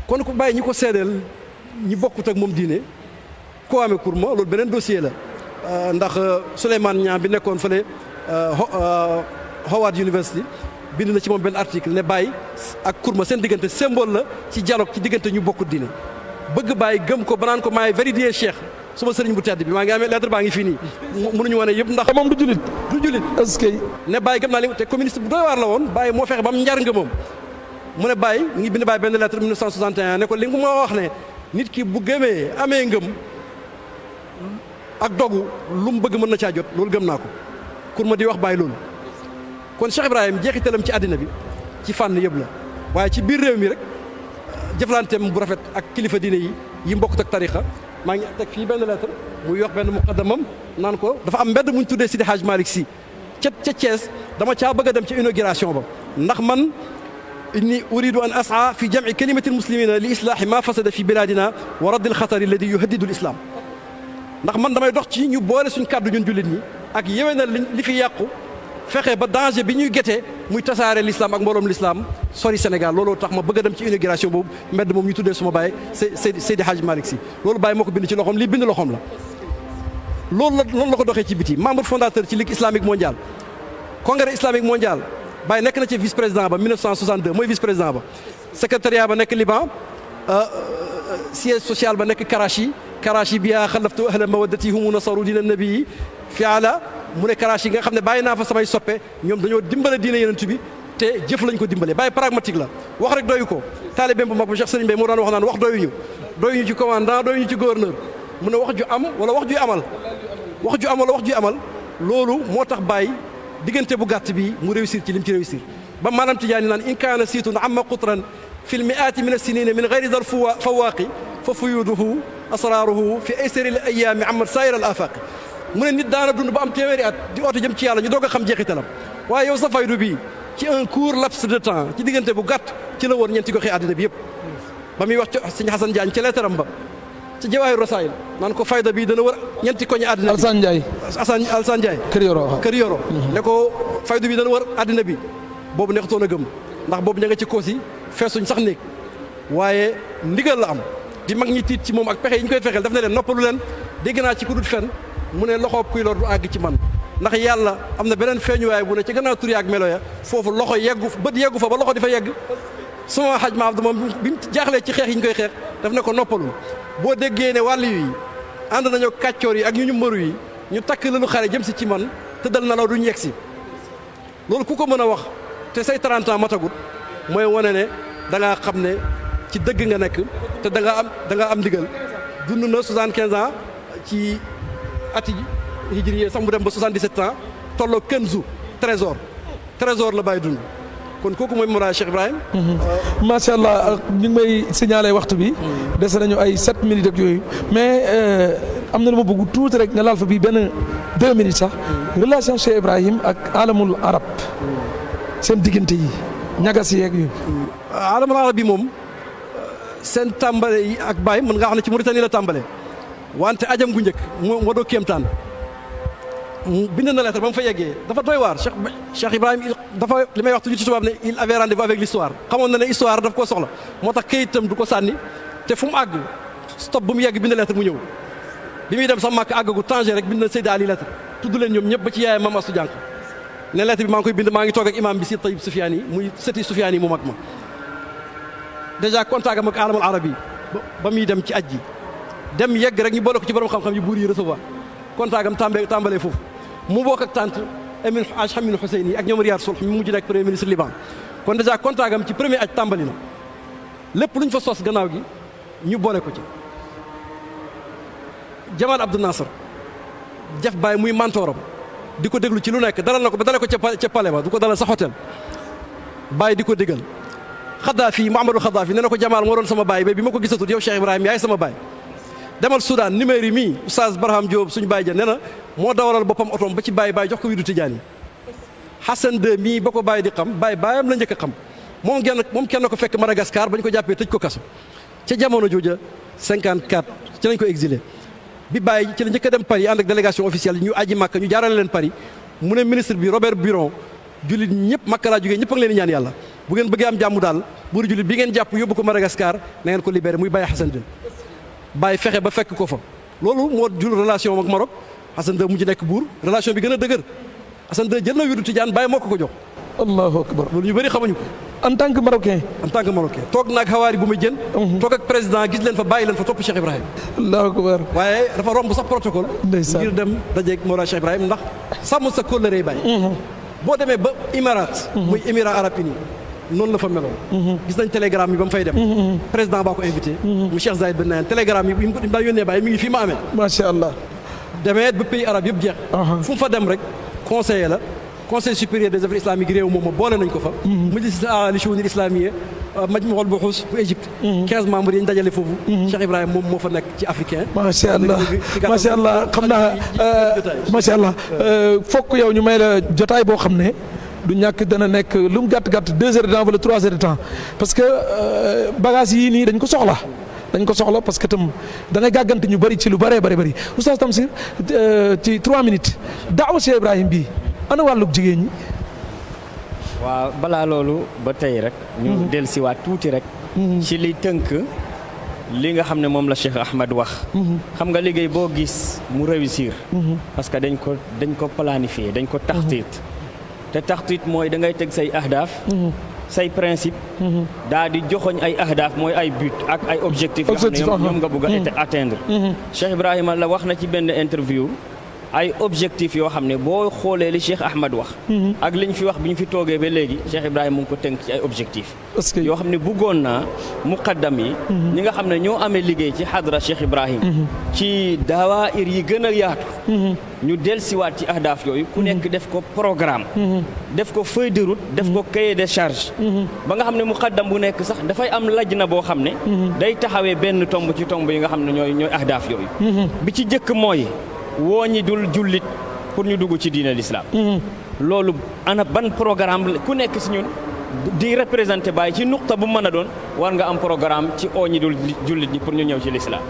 kon ko bàyyi ñi ko seedeel ñi bokkut ak moom diine Kwame Nkrumah loolu beneen dossier la ndax Souleymane Niang bi nekkoon fële Howard University bind na ci moom benn article ne Baye ak Nkrumah seen diggante symbole la ci dialogue ci diggante ñu bokkut diine bëgg Baye gëm ko ba naan ko maay véridier cheikh suma sëriñ bu tedd bi maa ngi amee lettre baa ngi fii nii mënuñu wane yëpp ndax moom du julit est-ce que ne Baye gëm naa li te communiste bu doy waar la woon Baye moo fexe ba mu njar nga moom mu ne Baye mu ngi bind Baye benn lettre 1961 ne ko li nga ma wax ne nit ki bu gëmee amee ngëm ak dogu lu mu bëgg mën na caa jot loolu gëm naa ko Nkrumah di wax Baye loolu kon Cheikh Ibrahim jeexitalam ci àddina bi ci fànn yëpp la waaye ci biir réew mi rek jëflanteem bu rafet ak kilifa diine yi mbokkut ak tarixa maa ngi teg fii benn lettre muy wax benn muqaddamam naan ko dafa am mbedd muñ tuddee Sidi Hadj Malick Sy ca Thiès dama caa bëgg a dem ci inauguration ba ndax man inni uridu an as'a fi jam'i kalimati almuslimina li islaahi ma fasada fi biladina wa raddi alxatari alladi yuhaddidu alislam ndax man damay dox ci ñu boole suñ kàddu ñun jullit ñi ak yéwénal li fi yàqu fexe ba danger bi ñuy gétee muy tasaare l'islam ak mbooloom l'islam sori Sénégal looloo tax ma bëgg a dem ci inauguration boobu mbedd moom ñu tuddee suma baay Seydi Hadji Malick Sy loolu Baye moo ko bind ci loxoom lii bind loxoom la loolu la ko doxee ci biti membre fondateur ci Ligue islamique mondiale congrès islamique mondial Baye nekk na ci vice président ba 1962 mooy vice président ba secrétariat ba nekk Liban siège social ba nekk Karachi biyaa xalaftu ahla mawaddati humu nasaru dina nabii fi ala mu ne Karachi nga xam ne bàyyi naa fa samay soppe ñoom dañoo dimbale diine yenentu bi te jëf lañ ko dimbale Baye pragmatique la wax rek doyu ko taalibeem bu mag ba Cheikh Serigne Baye moo daan wax naan wax doyuñu ci commandant doyuñu ci gouverneur mu ne wax ju am wala wax juy amal loolu moo tax Baye diggante bu gàtt bi mu réussir ci lim ci réussir ba maanaam Tijaani naan in kaana siitun amma qutran fi l mi'aati min as-sinina min gayri dal fawaaqi fa fuyuduhu asraaruhu fi aysari l ayaami amat saayir al afaqi mu ne nit daana dund ba am téeméeri at di oote jëm ci yàlla ñu doog a xam jeexitalam waaye yow sa faydu bi ci un court laps de temps ci diggante bu gàtt ci la woon ñeenti goxi àddina bi yëpp ba muy wax ci sëñ Xasan Jaañ ci leetaram ba ci Jawaahir Rasaayil naan ko fayda bi dana war ñeenti koñi àddina bi Alsaan Njaay kër yoro ne ko faydu bi dana war àddina bi boobu neexutoon a gëm ndax boobu ña nga ci koos yi feesuñ sax néeg waaye ndigal la am di mag ñi tiit ci moom ak pexe yi ñu koy fexeel daf ne leen noppalu leen dégg naa ci ku dut fen mu ne loxoob kuy lor du àgg ci man ndax yàlla am na beneen feeñuwaay bu ne ci gannaaw tur ak melo ya foofu loxo yeggu bët yeggu fa ba loxo di fa yegg sama xaj ma Abdu moom bi mu jaaxlee ci xeex yi ñu koy xeex daf ne ko noppalu boo déggee ne wàll yi ànd nañoo kàccoor yi ak ñu mbëru yi ñu takk lalu xare jëm si ci man tëddal na law duñu yegg si loolu ku ko mën a wax te say 30 ans matagut mooy wane ne da ngaa xam ne ci dëgg nga nekk te da nga am ndigal dund na 75 ans ci ati hijriye sax mu dem ba 77 ans tolloo Kenzu trésor la bàyyi dund kon kooku mooy Mawlana Cheikh Ibrahim. macha allah ñu ngi may signalé waxtu bi. dese nañu ay 7 minutes ak yooyu mais am na lu ma bëgg tuuti rek nga laal fa bii benn 2 minutes sax. relation Cheikh Ibrahim ak alamul arab seen diggante yi ñagas yeeg yu. alamul arab bi moom seen tàmbale yi ak Baye mën ngaa xam ne ci Mauritanie la tàmbale wante ajam gu njëkk moo doo kéemtaan bind na lettre ba mu fa yeggee dafa doy waar Cheikh Ibrahim dafa li may wax tuuti ci tubaab ne il avait rendez-vous avec l'histoire xamoon na ne histoire daf koo soxla moo tax kayitam du ko sànni te fu mu àgg stop bu mu yegg bind lettre mu ñëw bi muy dem sax màkk àggagu Tanger rek bind na Seydi Ali lettre tudd leen ñoom ñëpp ba ci yaayam Mame Astou Diankha ne lettre bi maa ngi koy bind maa ngi toog ak imam bi si Tayyib Soufiane yi muy sëti Soufiane yi mu mag ma dèjà contact am ak alamul arab yi ba muy dem ci aj ji dem yegg rek ñu boole ko ci borom xam-xam yi buur yi recevoir contact am tàmbalee foofu mu bokk ak tante Emine Hadj Hamine Hussein yi ak ñoom Riyad Sulh mu mujj nekk premier ministre Liban kon dèjà contact am ci premier aj tàmbali na lépp lu ñu fa sos gannaaw gi ñu boole ko ci Jamal Abdou Nasser jaf Baye muy mantooram di ko déglu ci lu nekk dalal na ko ba dalal ko ca palais ba du ko dalal sa hôtel Baye di ko déggal Xadaafi Mouhamadou Xadaafi nee na ko Jamal moo doon sama baay ba bi ma ko gisatul yow Cheikh Ibrahim yaay sama baay demal Soudan numéro yi mii Oustaz Barham Diop suñu baay ja nee na moo dawalal boppam otoom ba ci baay jox ko widu Tijaan yi Hassan II mii ba ko baay di xam baayam la njëkk a xam moom kenn ko fekk Madagascar ba ñu ko jàppee tëj ko kaso ca jamono jooja 54 ci lañ ko exilé bi baay ci la njëkk a dem Paris ànd ak délégation officielle ñu aji Makka ñu jaarale leen Paris mu ne ministre bi Robert Buron jullit ñëpp Makka laa jógee ñëpp a ngi leen di ñaan yàlla bu ngeen bëggee am jàmm daal buuru jullit bi ngeen jàpp yóbbu ko Madagascar na ngeen ko libéré muy Baye Hassan II Baye fexe ba fekk ko fa loolu moo jur relation ak Maroc Hassan II mujj nekk buur relation bi gën a dëgër Hassan II jël na wirdu Tijaan Baye moo ko jox. allahu akbar loolu ñu bëri xamuñu ko. en tant que marocain. toog naag xawaari bu muy jën. toog ak président gis leen fa bàyyi leen fa topp Cheikh Ibrahim. allahu akbar waaye dafa romb sax protocole. ndeysaan ngir dem dajeeg Mawlana Cheikh Ibrahim ndax sàmm sa kóllëre Baye. boo demee ba Émirats. muy Émirats arabes unis noonu la fa meloon. gis nañ télégramme yi ba mu fay dem. président baa ko invité. mu Cheikh Zayed Ben Nahyan télégramme yi mu daan yónnee Baye mi ngi fii ma amee. macha allah. demee ba pays arabe yëpp jeex. fu mu fa dem rek conseiller la. conseil supérieur des affaires islamiques réew moom boole nañ ko fa. majlis al shu'un islamiyya majmu'ul buhuth bu Égypte. 15 membres yi ñu dajale foofu. Cheikh Ibrahima moom moo fa nekk ci africain. macha allah macha allah xam naa macha allah fokk yow ñu may la jotaay boo xam ne du ñàkk dana nekk lu mu gàtt 2 heures de temps wala 3 heures de temps parce que bagages yii nii dañ ko soxla parce que tam da ngay gàggante ñu bëri ci lu bëree bëri Oustaz Tamsir ci 3 minutes daawa Cheikh Ibrahim bii ana wàllug jigéen ñi. waaw balaa loolu ba tey rek. ñu dellusiwaat tuuti rek. ci li tënk li nga xam ne moom la Cheikh Ahmed wax. xam nga liggéey boo gis mu réussir. parce que dañ ko planifier dañ ko taxtiit. te taxtiit mooy da ngay teg say ahdaaf. say principe. daa di joxoñ ay ahdaaf mooy ay but ak ay objectifs. yoo xam ne ñoom nga bëgg a atteindre. Cheikh Ibrahima la wax na ci benn interview. ay objectifs yoo xam ne boo xoolee li Cheikh Ahmed wax. ak li ñu fi wax bi ñu fi toogee ba léegi Cheikh Ibrahima mu ngi ko tënk ci ay objectifs. yoo xam ne bëggoon naa muqaddam yi. ñi nga xam ne ñoo amee liggéey ci xadra Cheikh Ibrahima. ci dawaayir yi gën a yaatu. ñu dellusiwaat ci ahdaaf yooyu ku nekk def ko programme. def ko feuille de route def ko cahier de charge. ba nga xam ne muqaddam bu nekk sax dafay am lajna boo xam ne. day taxawee benn tomb ci tomb yi nga xam ne ñooy ahdaaf yooyu. bi ci jëkk mooy. woo ñi dul jullit pour ñu dugg ci diine l'islam. loolu ana ban programme ku nekk si ñun di représenté Baye ci nuqta bu mën a doon war nga am programme ci oo ñi dul jullit ñi pour ñu ñëw ci l'islam.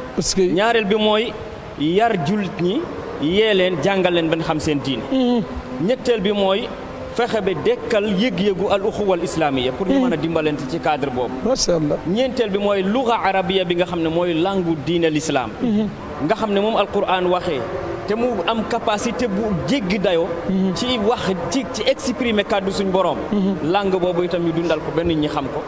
ñaareel bi mooy yar jullit ñi yee leen jàngal leen ban xam seen diine. ñetteel bi mooy fexe ba dekkal yëg-yëgu al uxuwa al islamiyya pour ñu mën a dimbalante ci cadre boobu. macha allah ñeenteel bi mooy luga arabiya bi nga xam ne mooy langue diine l'islam. nga xam ne moom alquran waxee. te mu am capacité bu jéggi dayoo. ci wax ci exprimer kàddu suñ borom. langue boobu itam ñu dundal ko ba nit ñi xam ko.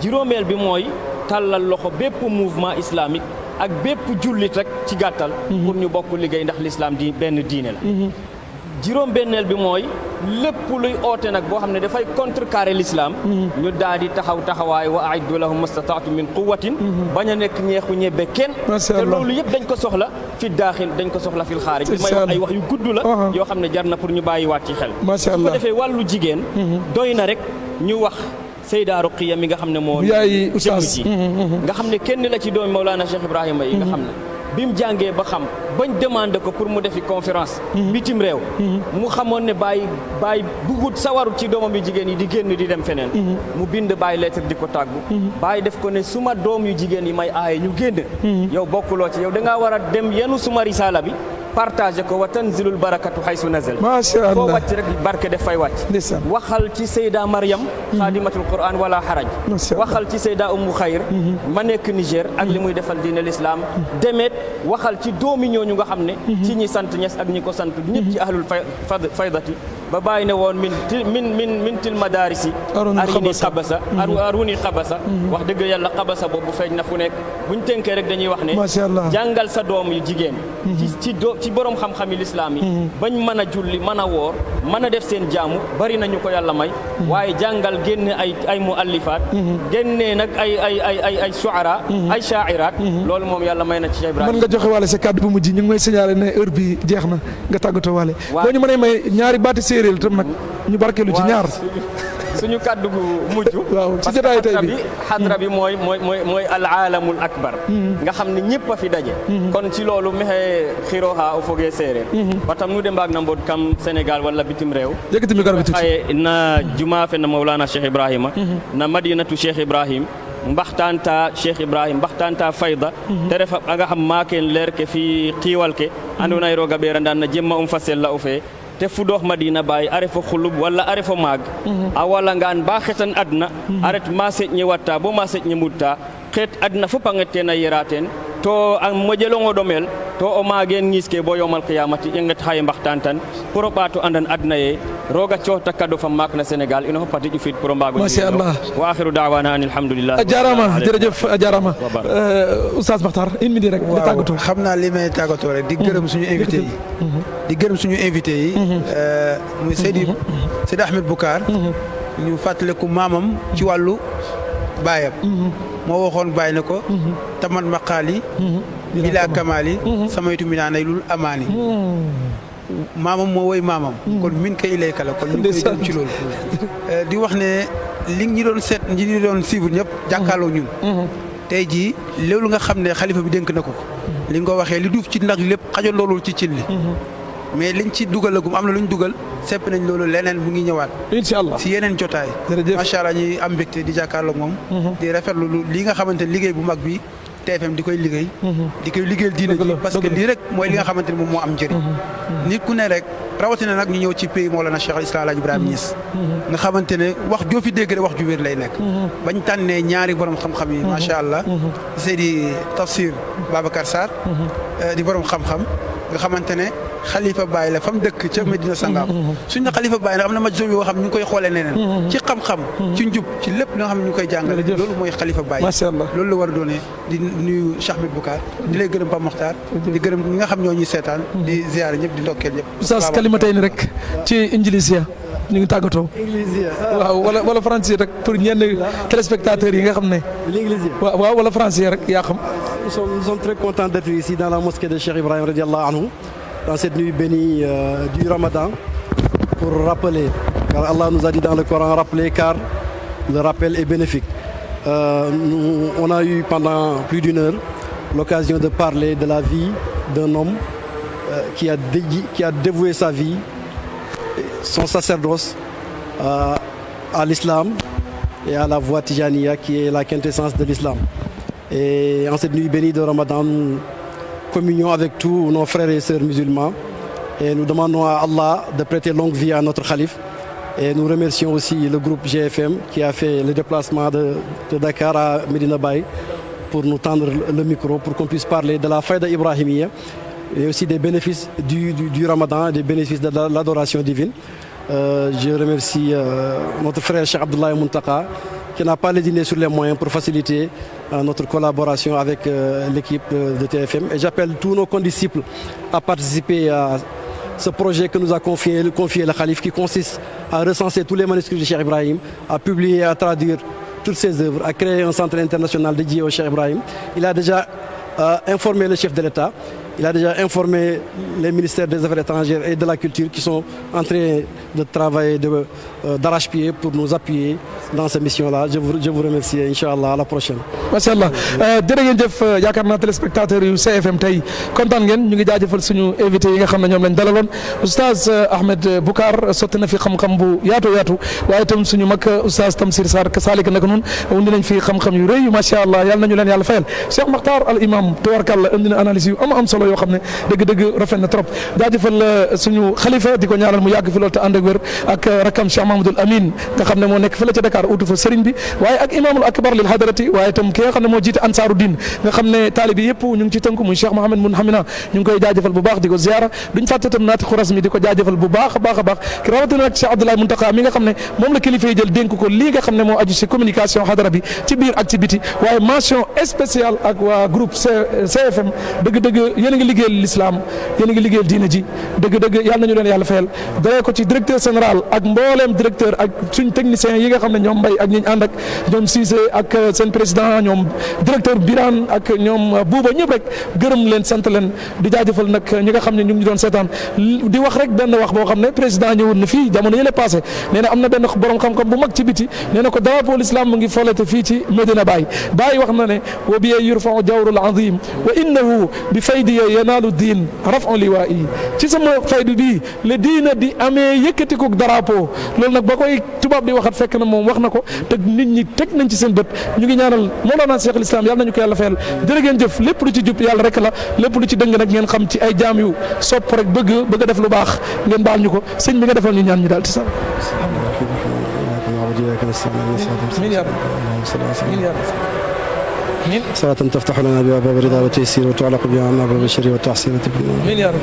juróomeel bi mooy tàllal loxo bépp mouvement islamique ak bépp jullit rek ci gàttal. pour ñu bokk liggéey ndax l'islam di benn diine la. juróom benneel bi mooy lépp luy oote nag boo xam ne dafay contrecarrer l'islam. ñu daal di taxawaay wa a'iddu lahum mastata'tum min quwwatin. bañ a nekk ñeexu ñebbe kenn. te loolu yëpp dañ ko soxla fi daaxil dañ ko soxla fil xaarij. li may wax ay wax yu gudd la. yoo xam ne jar na pour ñu bàyyiwaat ci xel. macha allah su ko defee wàllu jigéen. doy na rek ñu wax. Seyda Ruqiya mi nga xam ne moo. yaay Oustaz ji nga xam ne kenn la ci doomi Mawlana Cheikh Ibrahima yi nga xam ne. bi mu jàngee ba xam bañ demandé ko pour mu defi conférence. bitim réew. mu xamoon ne Baye bugut sawarut ci doomam yu jigéen yi di génn di dem feneen. mu bind Baye lettre di ko tàggu. Baye def ko ne suma doom yu jigéen yi may aaye ñu génn. yow bokkuloo ci yow da ngaa war a dem yenu suma risaala bi. partagé ko wa tanzilul barakatu haysu nazal. macha allah foo wàcc rek barke def fay wàcc. waxal ci Seyda Mariam. xaadimatul Quran wala xaraj. waxal ci Seyda Ummu Xayr. ma nekk Niger ak li muy defal diine l'islam. demet waxal ci doomi ñooñu nga xam ne. ci ñi sant ñes ak ñi ko sant ñëpp ci ahlul faydati ba bàyyi ne woon min til madarisi. aruni xabasa aruni xabasa. wax dëgg yàlla xabasa boobu feeñ na fu nekk buñ tënkee rek dañuy wax ne. macha allah jàngal sa doom yu jigéen. ci borom xam-xam yi lislaam yi bañ mën a julli mën a woor mën a def seen jaamu bari nañu ko yàlla may waaye jàngal génne ay muallifaat génne nag ay shuara ay shaa'iraat loolu moom yàlla may na ci Cheikh Ibrahima. mën nga joxe waale sa kàddu bu mujj ñu ngi may signalé ne heure bi jeex na nga tàggatoo waale boo ñu mënee may ñaari baati séeréer tam nag ñu barkeelu ci ñaar suñu kàddu gu mujj. waaw ci jotaay tey bi xadra bi mooy al aalamul akbar. nga xam ne ñëpp a fi daje. kon ci loolu mexe xiroha o fogee séeréer. batam nu de mbaag na mboot kam Sénégal wala bitim réew. yëkkati mi garab xaye na juma fe na Mawlana Cheikh Ibrahima. na madinatu Cheikh Ibrahim. mbaxtaanta Cheikh Ibrahim mbaxtaanta fayda te ref a nga xam maakeen leer ke fi xiiwal ke andoona yee roog a ɓeerandaan na jemma fa sell la o fee te fudoox Madina Baye a refo xulub wala a refo maag a walangaan ba xetan adna a ret ma seƴñe watta bo ma seƴñe mbudta xeet adna fop a nget teen a yera teen to a moƴelongo ɗomel to o maageen ñiiske bo yowmal qiyamati i nget xaye mbaxtaan tan pour o ɓaato andan adna ye roga coota kado fam maak na Sénégal ino fop a tiƴu fiid pour o mbaago machallah wa axiru daawana an alhamdulillah a jarama jërëjëf a jarama Oustaz Makhtar une minute rek di tàggatoo xam naa li may tàggatoo rek di gërëm suñu invité yi di gërëm suñu invité yi muy Seydi Ahmed Boucar ñu fàttaliku maamam ci wàllu baayam moo waxoon bàyyi na ko taman maqaali bila kamaali samaytu minaanay lul amaani maamam moo woy maamam kon min ka ilayka la kon ñu koy dem ci loolu di wax ne li ñi doon seet ñi ñu doon suivre ñëpp jàkkaarloo ñun tey jii loolu nga xam ne xalifa bi dénk na ko li nga ko waxee li duuf ci nag lépp xajoon loolu ci cin li mais liñ ci dugalagum am na lu ñu dugal sepp nañ loolu leneen mu ngi ñëwaat. incha allah si yeneen jotaay. jërëjëf macha allah ñuy am mbégte di jàkkaarloog moom. di rafetlu li nga xamante ne liggéey bu mag bi TFM di koy liggéey. di koy liggéeyal diine ji parce que lii rek mooy li nga xamante ne moom moo am njëriñ. nit ku ne rek rawatina nag ñu ñëw ci pays Mawlana Cheikh al Islam Alaaji Ibrahima Niass. nga xamante ne wax joo fi dégg rek wax ju wér lay nekk. bañ tànnee ñaari borom xam-xam yi. macha allah Seydi Tafsir Babacar Sarr. di borom xam-xam nga xamante ne xalifa Baye la fa mu dëkk ca Medina Sangam. suñ ne xalifa Baye nag am na majlis yoo xam ñu ngi koy xoolee neneen. ci xam-xam ci njub ci lépp li nga xam ne ñu ngi koy jàngale. loolu mooy xalifa Baye. macha allah loolu la war a doonee di nuyu Cheikh Ahmed Boucar di lay gërëm Pape Mokhtar di gërëm ñi nga xam ñoo ñuy seetaan di ziyaare ñëpp di ndokkeel ñëpp. oustaz kalimatay ni rek ci injilisia ñu ngi tàggatoo. waaw wala français rek pour ñenn téléspectateurs yi nga xam ne. waaw wala français rek yaa xam. Nous sommes très contents d'être ici dans la mosquée de Cheikh Ibrahim radiallahu anhu dans cette nuit bénie du Ramadan pour rappeler, car Allah nous a dit dans le Coran rappeler car le rappel est bénéfique. On a eu pendant plus d'une heure l'occasion de parler de la vie d'un homme qui a dévoué sa vie, son sacerdoce à l'islam et à la voie Tijaniya qui est la quintessence de l'islam. Et en cette nuit bénie de Ramadan, nous communions avec tous nos frères et sœurs musulmans et nous demandons à Allah de prêter longue vie à notre calife. Et nous remercions aussi le groupe GFM qui a fait le déplacement de Dakar à Medina Baye pour nous tendre le micro pour qu'on puisse parler de la Faïda Ibrahimiyya et aussi des bénéfices du Ramadan, des bénéfices de l'adoration divine. Je remercie notre frère Cheikh Abdoulaye Muntaka qui n'a pas lésiné sur les moyens pour faciliter notre collaboration avec l'équipe de TFM. Et j'appelle tous nos condisciples à participer à ce projet que nous a confié le Khalif qui consiste à recenser tous les manuscrits de Cheikh Ibrahim, à publier, à traduire toutes ses œuvres, à créer un centre international dédié au Cheikh Ibrahim. Il a déjà informé le chef de l'État, il a déjà informé les ministères des Affaires étrangères et de la Culture qui sont en train de travailler d'arrache-pied pour nous appuyer dans cette mission-là. Je vous remercie, Inch'Allah, à la prochaine. macha allah jërë ngeen jëf yaakaar naa téléspectateurs yu CFM tey kontaan ngeen ñu ngi jaajëfal suñu invité yi nga xam ne ñoom lañ dalaloon oustaz Ahmed Boucar sotti na fi xam-xam bu yaatu waaye itam suñu mag oustaz Tamsir Sarr kasaalika naka noonu indi nañ fi xam-xam yu rëy macha allah yàlla nañu leen yàlla fayal Cheikh Makhtar al imam tabarkàlla indi na analyse yu am solo yoo xam ne dëgg-dëgg rafet na trop jaajëfal suñu xalifa di ko ñaanal mu yàgg fi loolu te ànd ak wér ak rakam Cheikh Mahamadoul Amin nga xam ne moo nekk fële ca Dakar utu fa sëriñ bi waaye ak imamul akbar lil hadarati waaye itam ki nga xam ne moo jiite ansaaru din nga xam ne taalibi yëpp ñu ngi ci tënku muy Cheikh Mohamed Mun Hamina ñu ngi koy jaajëfal bu baax di ko ziara duñ fàtte itam naati xuras mi di ko jaajëfal bu baax a baax ki rawatina nag Cheikh Abdoulaye Muntaka mi nga xam ne moom la kilifa yi jël dénk ko lii nga xam ne moo aju si communication hadara bi ci biir ak ci biti waaye mention spéciale ak waa groupe CFM dëgg-dëgg yéen a ngi liggéeyal l'islam yéen a ngi liggéeyal diina ji dëgg-dëgg yàlla nañu leen yàlla fayal dalee ko ci directeur général ak mbooleem directeur ak suñ technicien yi nga xam ne ñoom Mbay ak ñi ñu ànd ak ñoom Cissé ak seen président ñoom directeur Birane ak ñoom Bouba ñëpp rek gërëm leen sant leen di jaajëfal nag ñi nga xam ne ñu ngi doon seetaan di wax rek benn wax boo xam ne président ñëwoon na fii jamono yële passé nee na am na benn borom xam-xam bu mag ci biti nee na ko drapeau l'islam mu ngi folete fii ci Medina Baye Baye wax na ne wa bi yurfa'u jawrul azim wa innahu bi faydi yanaalu diin raf'u liwaa'i ci sama faydu bii le diina di amee yëkkatiku drapeau loolu nag ba koy tubaab di waxat fekk na moom wax na ko te nit ñi teg nañ ci seen bët ñu ngi ñaanal Mawlana Cheikh al Islam yàlla nañu ko yàlla fayal jërë ngeen jëf lépp lu ci jub yàlla rek la lépp lu ci dëng nag ngeen xam ci ay jaam yu sopp rek bëgg a def lu baax ngeen baal ñu ko sëñ bi nga defal ñu ñaan ñu daal ci sa صلاة تفتح لنا بها باب الرضا والتيسير وتعلق بها عنا باب الشر والتحسين وتبنينا. آمين يا رب.